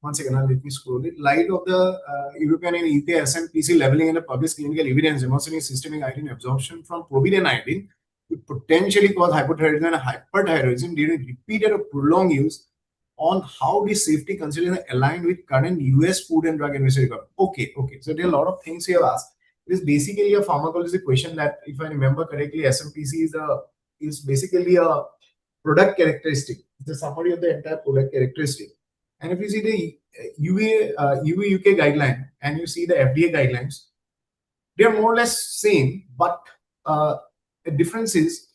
S3: one second, let me scroll it, light of the European and UK SMPC leveling and the published clinical evidence demonstrating systemic iodine absorption from provident iodine could potentially cause hypothyroidism and hyperthyroidism during repeated or prolonged use, on how the safety considerations aligned with current US Food and Drug Administration. Okay. So there are a lot of things you have asked. It is basically a pharmacology question that, if I remember correctly, SMPC is basically a product characteristic. It's a summary of the entire product characteristic. And if you see the UE UK guideline and you see the FDA guidelines, they are more or less same, but the difference is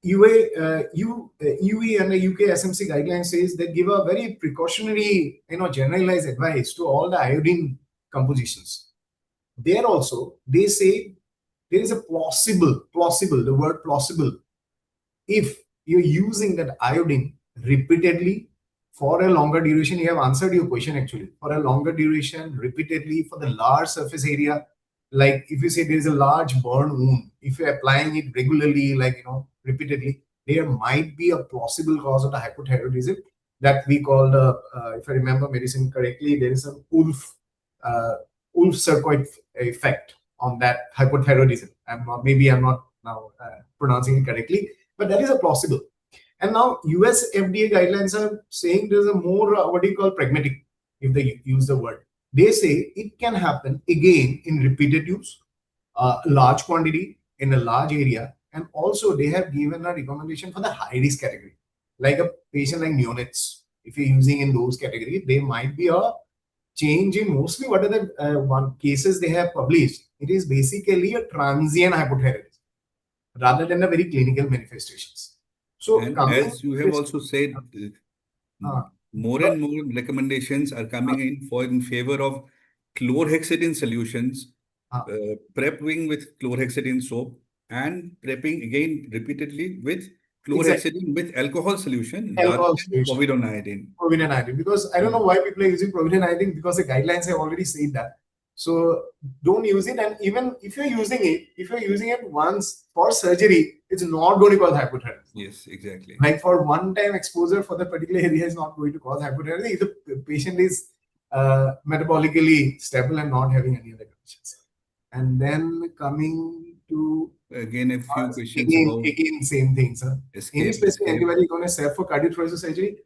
S3: UE and the UK SMC guidelines says they give a very precautionary, generalized advice to all the iodine compositions. There also, they say there is a plausible, the word plausible, if you're using that iodine repeatedly for a longer duration. You have answered your question actually. For a longer duration, repeatedly, for the large surface area, like if you say there is a large burn wound, if you're applying it regularly, repeatedly, there might be a plausible cause of the hypothyroidism that we call the, if I remember medicine correctly, there is an Wolff circuit effect on that hypothyroidism. I'm not now pronouncing it correctly, but that is a plausible. And now US FDA guidelines are saying there's a more, pragmatic, if they use the word. They say it can happen again in repeated use, large quantity, in a large area. And also they have given a recommendation for the high risk category, like a patient like neonates. If you're using in those categories, there might be a change in mostly what are the cases they have published. It is basically a transient hypothyroidism rather than a very clinical manifestations. So,
S2: and as you have also said, more and more recommendations are coming in favor of chlorhexidine solutions, prepping with chlorhexidine soap, and prepping again repeatedly with chlorhexidine with alcohol solution rather than povidone iodine.
S3: Povidone iodine, because I don't know why people are using povidone iodine, because the guidelines have already said that. So don't use it. And even if you're using it once for surgery, it's not going to cause hypothyroidism.
S2: Yes, exactly.
S3: Like for one-time exposure for the particular area is not going to cause hypothyroidism if the patient is metabolically stable and not having any other conditions. And then coming to
S2: again a few questions
S3: again same thing, sir. Any specific antibiotic going to serve for cardiothoracic surgery?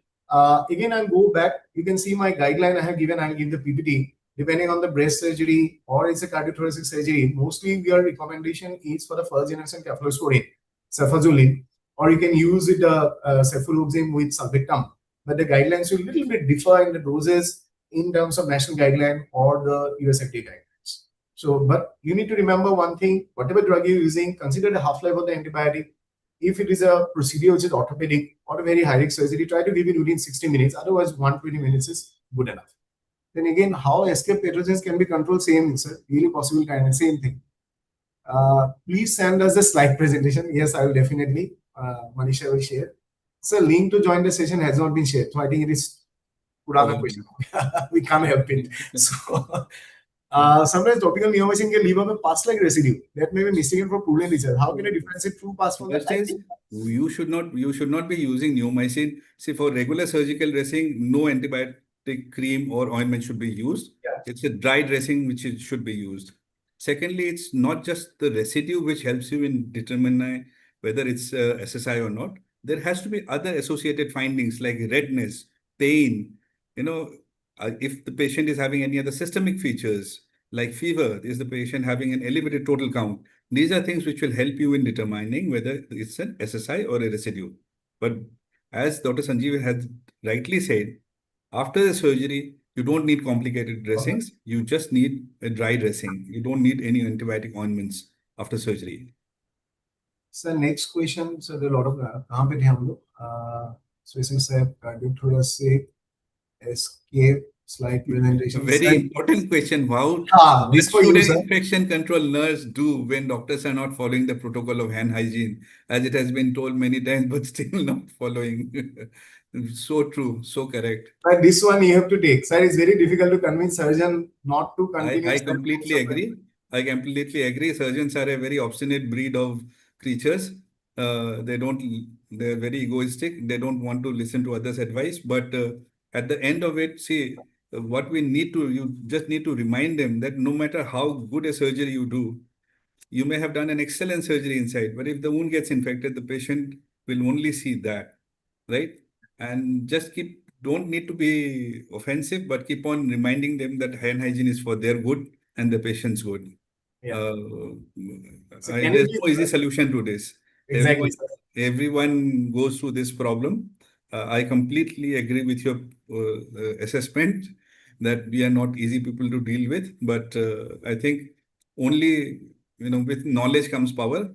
S3: Again, I'll go back. You can see my guideline I have given. I'll give the PPT. Depending on the breast surgery or it's a cardiothoracic surgery, mostly your recommendation is for the first generation cephalosporin, cefazolin, or you can use it cefuroxime with sulbactam. But the guidelines will a little bit differ in the doses in terms of national guideline or the US FDA guidelines. So, but you need to remember one thing: whatever drug you're using, consider the half-life of the antibiotic. If it is a procedure which is orthopedic or a very high-risk surgery, try to give it within 60 minutes. Otherwise, 120 minutes is good enough. Then again, how escape pathogens can be controlled, same, sir. Really possible kind of same thing. Please send us the slide presentation. Yes, I will definitely. Manisha will share. So link to join the session has not been shared. So I think it is Purana question. We can't help it. So sometimes topical neomycin can leave up a pus-like residue that may be mistaken for purulent research. How can I differentiate true pus from that?
S2: You should not be using neomycin. See, for regular surgical dressing, no antibiotic cream or ointment should be used.
S3: Yeah.
S2: It's a dry dressing which should be used. Secondly, it's not just the residue which helps you in determining whether it's SSI or not. There has to be other associated findings like redness, pain. If the patient is having any other systemic features like fever, is the patient having an elevated total count? These are things which will help you in determining whether it's an SSI or a residue. But as Dr. Sanjeev has rightly said, after the surgery, you don't need complicated dressings. You just need a dry dressing. You don't need any antibiotic ointments. after surgery.
S3: So next question, so there are a lot of कहाँ पे थे हम लोग? So इसमें साहब cardio थोड़ा से escape slide
S2: A
S3: presentation.
S2: very important question. How
S3: हाँ,
S2: what
S3: this for
S2: should
S3: you,
S2: an
S3: sir.
S2: infection control nurse do when doctors are not following the protocol of hand hygiene, as it has been told many times, but still not following? So true, so correct.
S3: But this one you have to take. Sir, it's very difficult to convince surgeon not to continue.
S2: I completely agree. I completely agree. Surgeons are a very obstinate breed of creatures. They're very egoistic. They don't want to listen to others' advice. But at the end of it, see, what we need to, you just need to remind them that no matter how good a surgery you do, you may have done an excellent surgery inside, but if the wound gets infected, the patient will only see that, right? And just don't need to be offensive, but keep on reminding them that hand hygiene is for their good and the patient's good.
S3: Yeah. So
S2: There's no easy solution to this.
S3: Exactly.
S2: Everyone goes through this problem. I completely agree with your assessment that we are not easy people to deal with, but I think only with knowledge comes power.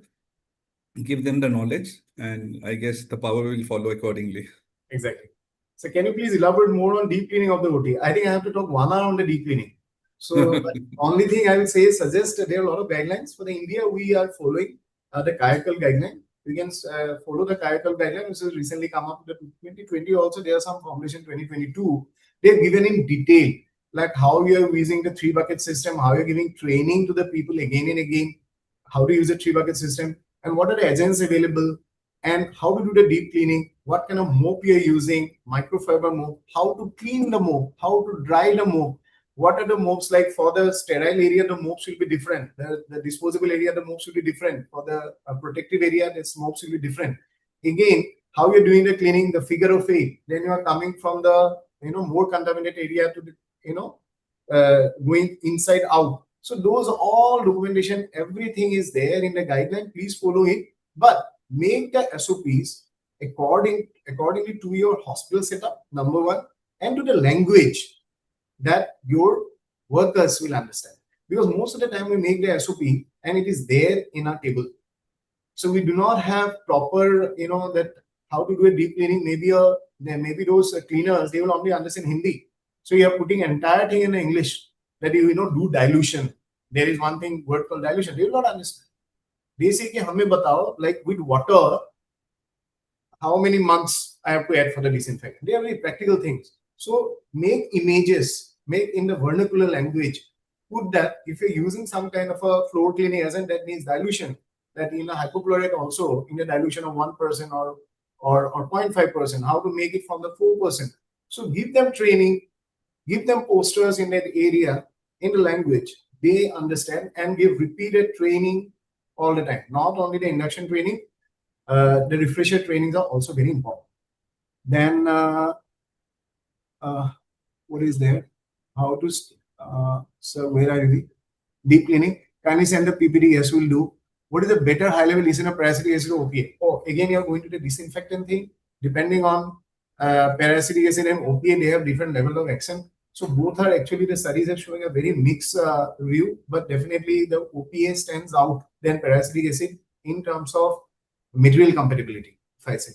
S2: Give them the knowledge, and I guess the power will follow accordingly.
S3: Exactly. So can you please elaborate more on deep cleaning of the OT? I think I have to talk 1 hour on the deep cleaning. So the only thing I will say is suggest there are a lot of guidelines. For the India, we are following the Kayakkal guideline. We can follow the Kayakkal guideline, which has recently come up. The 2020 also, there are some formulation 2022. They've given in detail, like how you are using the 3-bucket system, how you're giving training to the people again and again, how to use a 3-bucket system, and what are the agents available, and how to do the deep cleaning, what kind of mop you're using, microfiber mop, how to clean the mop, how to dry the mop, what are the mops like for the sterile area, the mops will be different. The disposable area, the mops will be different. For the protective area, the mops will be different. Again, how you're doing the cleaning, the figure of 8, then you are coming from the more contaminated area to the going inside out. So those all documentation, everything is there in the guideline. Please follow it, but make the SOPs accordingly to your hospital setup, number 1, and to the language that your workers will understand. Because most of the time we make the SOP and it is there in our table. So we do not have proper, that how to do a deep cleaning. Maybe those cleaners, they will only understand Hindi. So you are putting entire thing in English that you do dilution. There is one thing word called dilution. They will not understand. They say, "Hame batao, like with water, how many months I have to add for the disinfectant." They are very practical things. So make images, make in the vernacular language. Put that if you're using some kind of a floor cleaning agent, that means dilution. That in a hypochlorite also in a dilution of 1% or 0.5%, how to make it from the 4%. So give them training, give them posters in that area in the language they understand, and give repeated training all the time. Not only the induction training, the refresher trainings are also very important. Then what is there? How to so where are you? Deep cleaning. Kindly send the PPT. Yes, we'll do. What is the better high-level listener parasitic acid or OPA? Oh, again, you're going to the disinfectant thing. Depending on parasitic acid and OPA, they have different level of action. So both are actually, the studies are showing a very mixed view, but definitely the OPA stands out than parasitic acid in terms of material compatibility, if I say.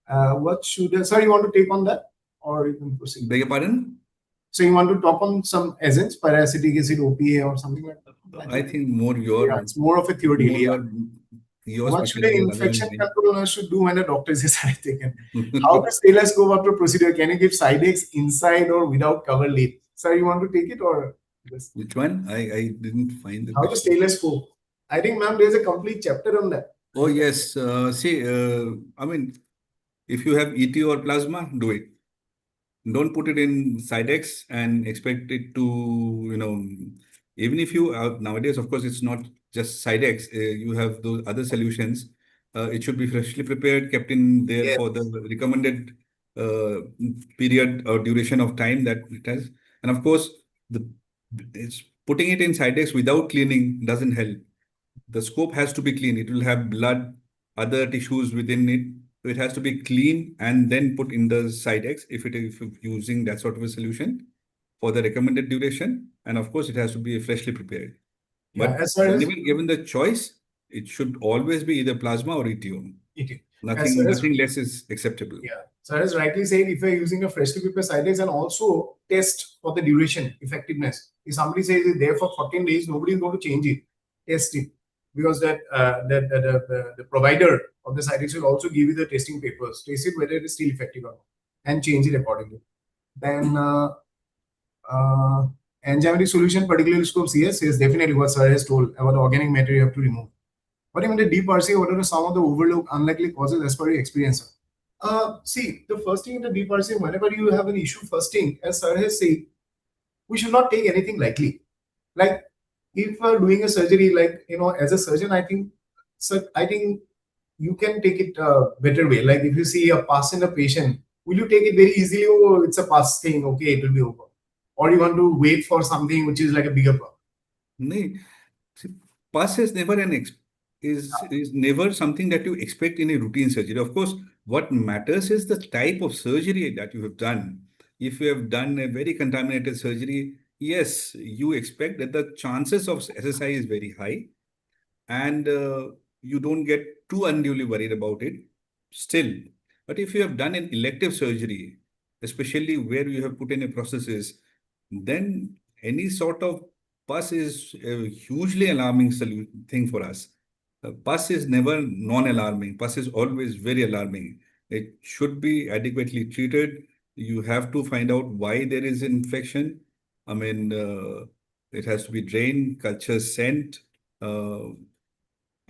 S3: What should, sir, you want to take on that, or you can proceed?
S2: Beg your pardon?
S3: So you want to talk on some agents, parasitic acid, OPA, or something like that?
S2: I think more your...
S3: it's more of a theory. What should an infection control nurse should do when a doctor is taken? How does stethoscope after procedure? Can you give Sidex inside or without cover lid? Sir, you want to take it or this?
S2: Which one? I didn't find the
S3: How to stethoscope? I think, ma'am, there's a complete chapter on that.
S2: Oh, yes. See, I mean, if you have ET or plasma, do it. Don't put it in Sidex and expect it to, even if you, nowadays, of course, it's not just Sidex, you have those other solutions. It should be freshly prepared, kept in there for the recommended period or duration of time that it has. And of course, it's putting it in Sidex without cleaning doesn't help. The scope has to be clean. It will have blood, other tissues within it. So it has to be clean and then put in the Sidex if you're using that sort of a solution for the recommended duration. And of course, it has to be freshly prepared. But given the choice, it should always be either plasma or ETO.
S3: ETO.
S2: Nothing less is acceptable.
S3: Yeah. So as rightly said, if you're using a freshly prepared Cydex, and also test for the duration, effectiveness. If somebody says it's there for 14 days, nobody is going to change it. Test it. Because the provider of the Cydex will also give you the testing papers. Test it whether it is still effective or not. And change it accordingly. Then enzymatic solution, particularly scopes, yes, definitely what sir has told about the organic matter you have to remove. But even the deep RCA, what are some of the overlooked unlikely causes as per your experience? See, the first thing in the deep RCA, whenever you have an issue, first thing, as sir has said, we should not take anything lightly. Like if we're doing a surgery, like, as a surgeon, I think you can take it a better way. Like if you see a pus in a patient, will you take it very easily? Oh, it's a pus thing. Okay, it will be over. Or you want to wait for something which is like a bigger problem?
S2: No, pus is never is never something that you expect in a routine surgery. Of course, what matters is the type of surgery that you have done. If you have done a very contaminated surgery, yes, you expect that the chances of SSI is very high, and you don't get too unduly worried about it still. But if you have done an elective surgery, especially where you have put in a prosthesis, then any sort of pus is a hugely alarming thing for us. Pus is never non-alarming. Pus is always very alarming. It should be adequately treated. You have to find out why there is infection. I mean, it has to be drained, culture sent.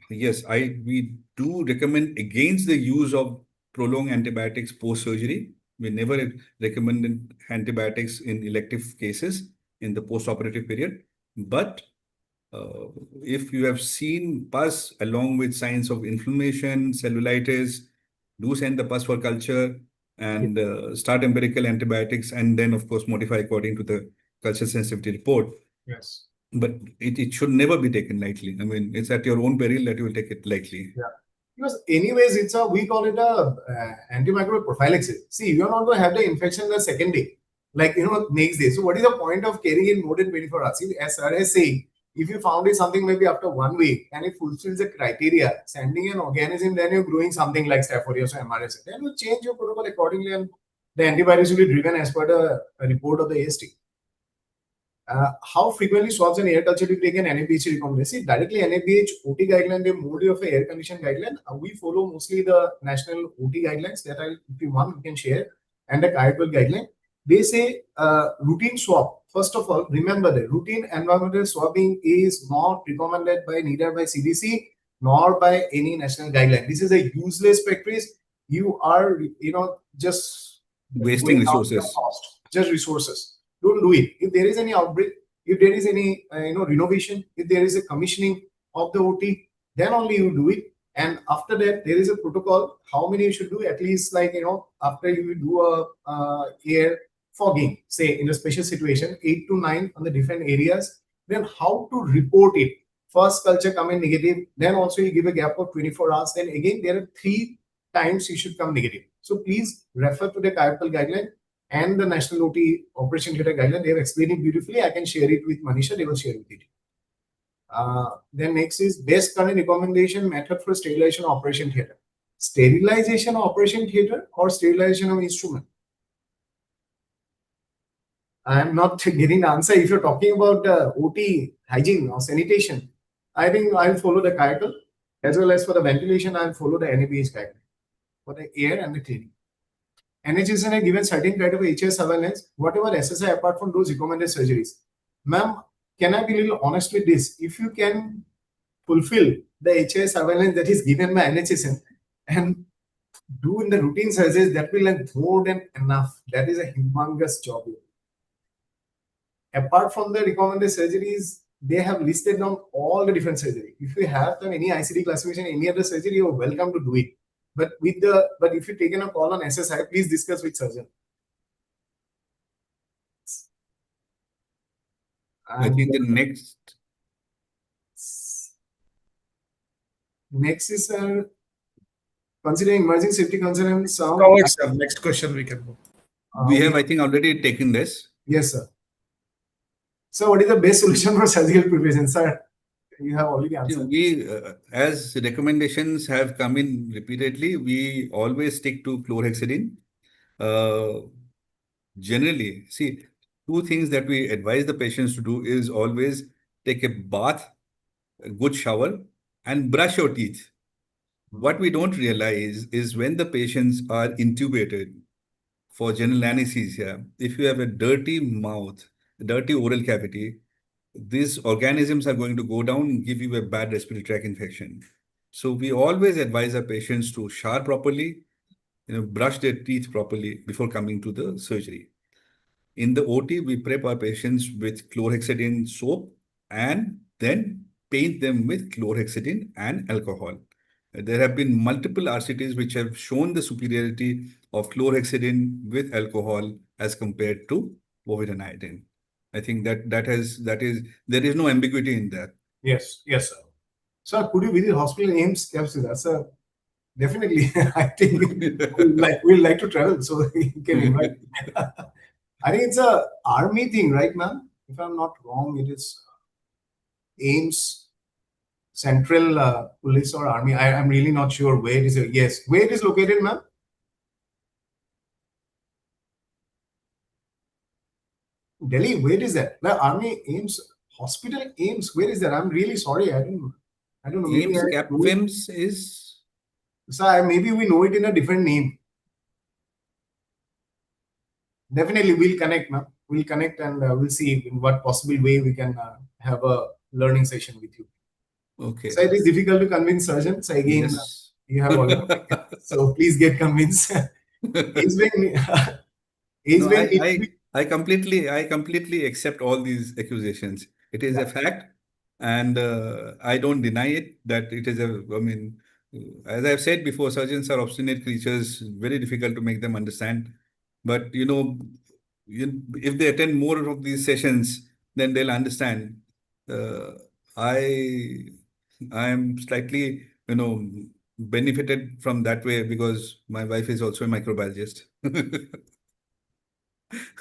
S2: Yes, we do recommend against the use of prolonged antibiotics post-surgery. We never recommend antibiotics in elective cases in the post-operative period. But if you have seen pus along with signs of inflammation, cellulitis, do send the pus for culture and start empirical antibiotics, and then, of course, modify according to the culture sensitivity report.
S3: Yes.
S2: But it should never be taken lightly. I mean, it's at your own peril that you will take it lightly.
S3: Yeah. Because anyways, we call it a antimicrobial prophylaxis. See, you're not going to have the infection the second day, like, next day. So what is the point of carrying it more than 24 hours? See, as sir has said, if you found it something maybe after 1 week and it fulfills the criteria, sending an organism, then you're growing something like Staph aureus or MRSA, then you change your protocol accordingly, and the antibiotics will be driven as per the report of the AST. How frequently swabs and air culture do you take an NABH recommendation? See, directly NABH OT guideline, they moved of air condition guideline. We follow mostly the national OT guidelines that if you want, we can share, and the IAPL guideline. They say routine swab. First of all, remember that routine environmental swabbing is not recommended by neither by CDC nor by any national guideline. This is a useless practice. You are, just
S2: wasting resources.
S3: Just resources. Don't do it. If there is any outbreak, if there is any renovation, if there is a commissioning of the OT, then only you do it. And after that, there is a protocol how many you should do, at least, like, after you do a air fogging, say in a special situation, 8 to 9 on the different areas, then how to report it. First culture come in negative, then also you give a gap of 24 hours, then again there are 3 times you should come negative. So please refer to the IAPL guideline and the National OT Operation Theatre Guideline. They have explained it beautifully. I can share it with Manisha. They will share with it. Then next is best current recommendation method for sterilization of operation theatre. Sterilization of operation theatre or sterilization of instrument? I am not getting the answer. If you're talking about OT hygiene or sanitation, I think I'll follow the IAPL, as well as for the ventilation, I'll follow the NABH guideline for the air and the cleaning. NHS has given certain criteria for HIS surveillance, whatever SSI apart from those recommended surgeries. Ma'am, can I be a little honest with this? If you can fulfill the HIS surveillance that is given by NHS and do in the routine surgeries, that will be more than enough. That is a humongous job. Apart from the recommended surgeries, they have listed down all the different surgery. If you have done any ICD classification, any other surgery, you're welcome to do it. But if you've taken a call on SSI, please discuss with surgeon.
S2: I think the
S3: next is considering emerging safety concerns.
S1: Next question we can go.
S2: We have, I think, already taken this.
S3: Yes, sir. So what is the best solution for surgical preparation, sir? you have already
S2: See,
S3: answered.
S2: we, as recommendations have come in repeatedly, we always stick to chlorhexidine. Generally, see, two things that we advise the patients to do is always take a bath, a good shower, and brush your teeth. What we don't realize is when the patients are intubated for general anesthesia, if you have a dirty mouth, dirty oral cavity, these organisms are going to go down and give you a bad respiratory tract infection. So we always advise our patients to shower properly, brush their teeth properly before coming to the surgery. In the OT, we prep our patients with chlorhexidine soap and then paint them with chlorhexidine and alcohol. There have been multiple RCTs which have shown the superiority of chlorhexidine with alcohol as compared to povidone. I think that is there is no ambiguity in that.
S3: Yes, yes, sir. Sir, could you visit hospital AIIMS, Capsida? Sir, definitely. I think we'll like to travel, so you can invite. I think it's a army thing, right, ma'am? If I'm not wrong, it is AIIMS, Central Police or Army. I'm really not sure where it is. Yes, where it is located, ma'am? Delhi, where is that? The Army AIIMS Hospital AIIMS, where is that? I'm really sorry. I don't know. Maybe
S2: AIIMS CAPFIMS is.
S3: Sir, maybe we know it in a different name. Definitely, we'll connect, ma'am. We'll connect and we'll see in what possible way we can have a learning session with you.
S2: Okay.
S3: So it is difficult to convince surgeons. So again,
S2: Yes.
S3: you have all. So please get convinced.
S2: I completely accept all these accusations. It is a fact, and I don't deny it that it is I mean, as I've said before, surgeons are obstinate creatures, very difficult to make them understand. But if they attend more of these sessions, then they'll understand. I am slightly, benefited from that way because my wife is also a microbiologist.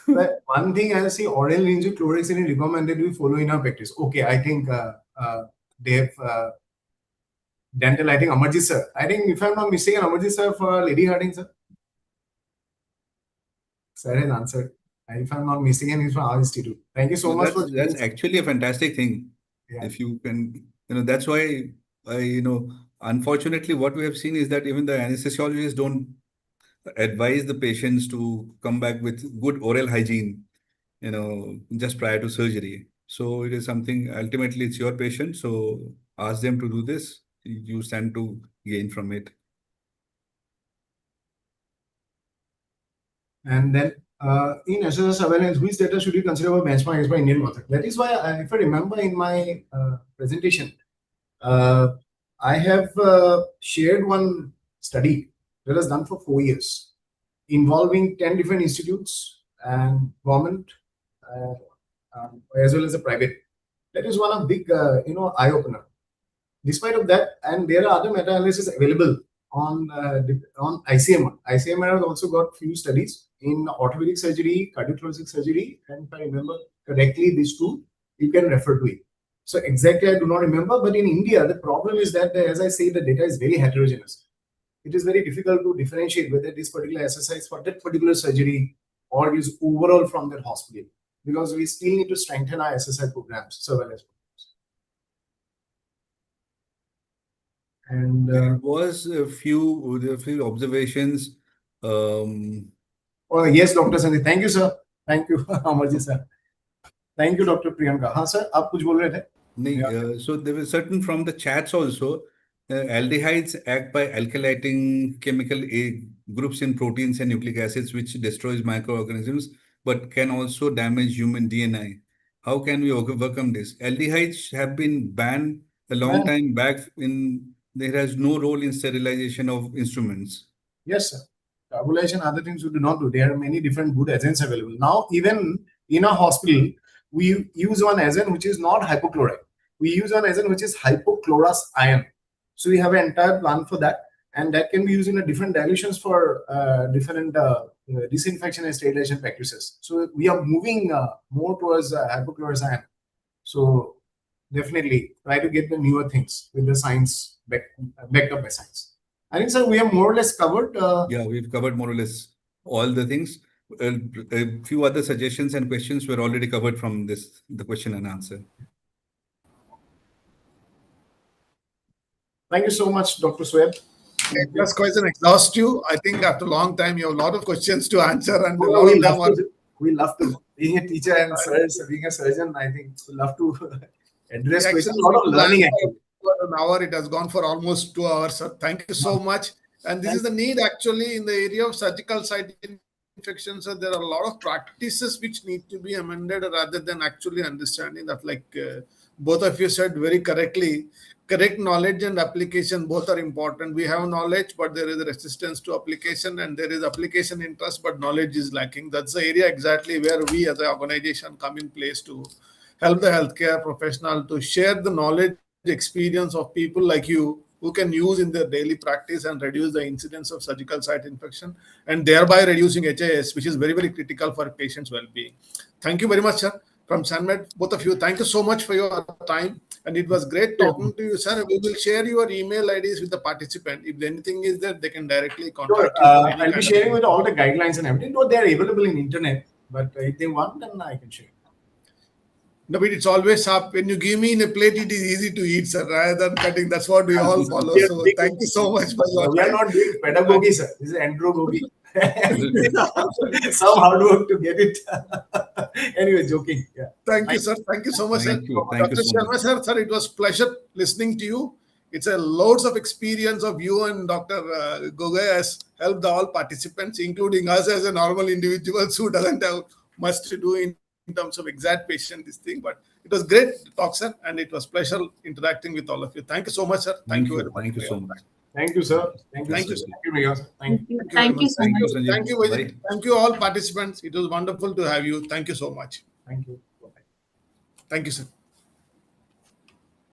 S3: But one thing I see, oral rinse chlorhexidine recommended we follow in our practice. Okay, I think they have dental. I think Amarjit sir. I think if I'm not mistaken, Amarjit sir for Lady Harding sir. Sir has answered. If I'm not mistaken, he's from our institute. Thank you so much for
S2: that's actually a fantastic thing.
S3: Yeah.
S2: If you can, that's why unfortunately, what we have seen is that even the anesthesiologists don't advise the patients to come back with good oral hygiene, just prior to surgery. So it is something, ultimately it's your patient. So ask them to do this. You stand to gain from it.
S3: And then in SSS surveillance, which data should you consider for benchmark as by Indian method? That is why, if I remember in my presentation, I have shared one study that was done for 4 years, involving 10 different institutes and government, as well as the private. That is one of big, eye opener. Despite of that, and there are other meta-analysis available on ICMR. ICMR has also got few studies in orthopedic surgery, cardiothoracic surgery, and if I remember correctly, these two you can refer to it. So exactly, I do not remember, but in India, the problem is that, as I say, the data is very heterogeneous. It is very difficult to differentiate whether this particular exercise for that particular surgery or is overall from that hospital, because we still need to strengthen our SSI programs, surveillance programs. And
S2: there was a few observations.
S3: Oh yes, Dr. Sandeep. Thank you, sir. Thank you, Amarjit sir. Thank you, Dr. Priyanka. हाँ sir, आप कुछ बोल रहे थे?
S2: So there were certain from the chats also. Aldehydes act by alkylating chemical groups in proteins and nucleic acids, which destroys microorganisms, but can also damage human DNA. How can we overcome this? Aldehydes have been banned a long time back. There has no role in sterilization of instruments.
S3: Yes, sir. Coagulation, other things we do not do. There are many different good agents available. Now, even in a hospital, we use one agent which is not hypochlorite. We use one agent which is hypochlorous ion. So we have an entire plan for that, and that can be used in a different dilutions for different disinfection and sterilization practices. So we are moving more towards hypochlorous ion. So definitely try to get the newer things with the science backed up by science. I think, sir, we have more or less covered.
S2: Yeah, we've covered more or less all the things. A few other suggestions and questions were already covered from the question and answer.
S3: Thank you so much, Dr. Sweb.
S1: This question exhausts you. I think after a long time, you have a lot of questions to answer, and a lot of them are.
S3: We love to. Being a teacher and being a surgeon, I think we love to address questions. A lot of learning.
S1: For an hour, it has gone for almost 2 hours. So thank you so much. And this is the need actually in the area of surgical site infections. So there are a lot of practices which need to be amended rather than actually understanding that, like both of you said very correctly, correct knowledge and application both are important. We have knowledge, but there is a resistance to application, and there is application interest, but knowledge is lacking. That's the area exactly where we as an organization come in place to help the healthcare professional to share the knowledge, experience of people like you who can use in their daily practice and reduce the incidence of surgical site infection and thereby reducing HIS, which is very, very critical for patients' well-being. Thank you very much, sir. From SANMED, both of you, thank you so much for your time. And it was great talking to you, sir. We will share your email IDs with the participant. If anything is there, they can directly contact you.
S3: I'll be sharing with all the guidelines and everything. Though they are available in internet, but if they want, then I can share.
S1: No, but it's always up. When you give me in a plate, it is easy to eat, sir, rather than cutting. That's what we all follow. So thank you so much for your time.
S3: We are not doing pedagogy, sir. This is androgogy. Some hard work to get it. Anyway, joking. Yeah.
S1: Thank you, sir. Thank you so much,
S2: Thank
S1: sir.
S2: you. Thank
S1: Dr.
S2: you so
S1: Sharma,
S2: much.
S1: sir, it was pleasure listening to you. It's a loads of experience of you and Dr. Gogoi has helped all participants, including us as a normal individuals who doesn't have much to do in terms of exact patient this thing. But it was great to talk, sir, and it was pleasure interacting with all of you. Thank you so much, sir. Thank you very much.
S2: Thank you so much.
S3: Thank you, sir. Thank you.
S1: Thank you,
S3: sir.
S1: sir.
S3: Thank you, Riya, sir. Thank you.
S4: Thank you so
S2: Thank you,
S4: much.
S2: Sanjeev.
S1: Thank you, Vijay.
S2: Bye.
S1: Thank you all participants. It was wonderful to have you. Thank you so much.
S3: Thank you.
S1: Thank you, sir.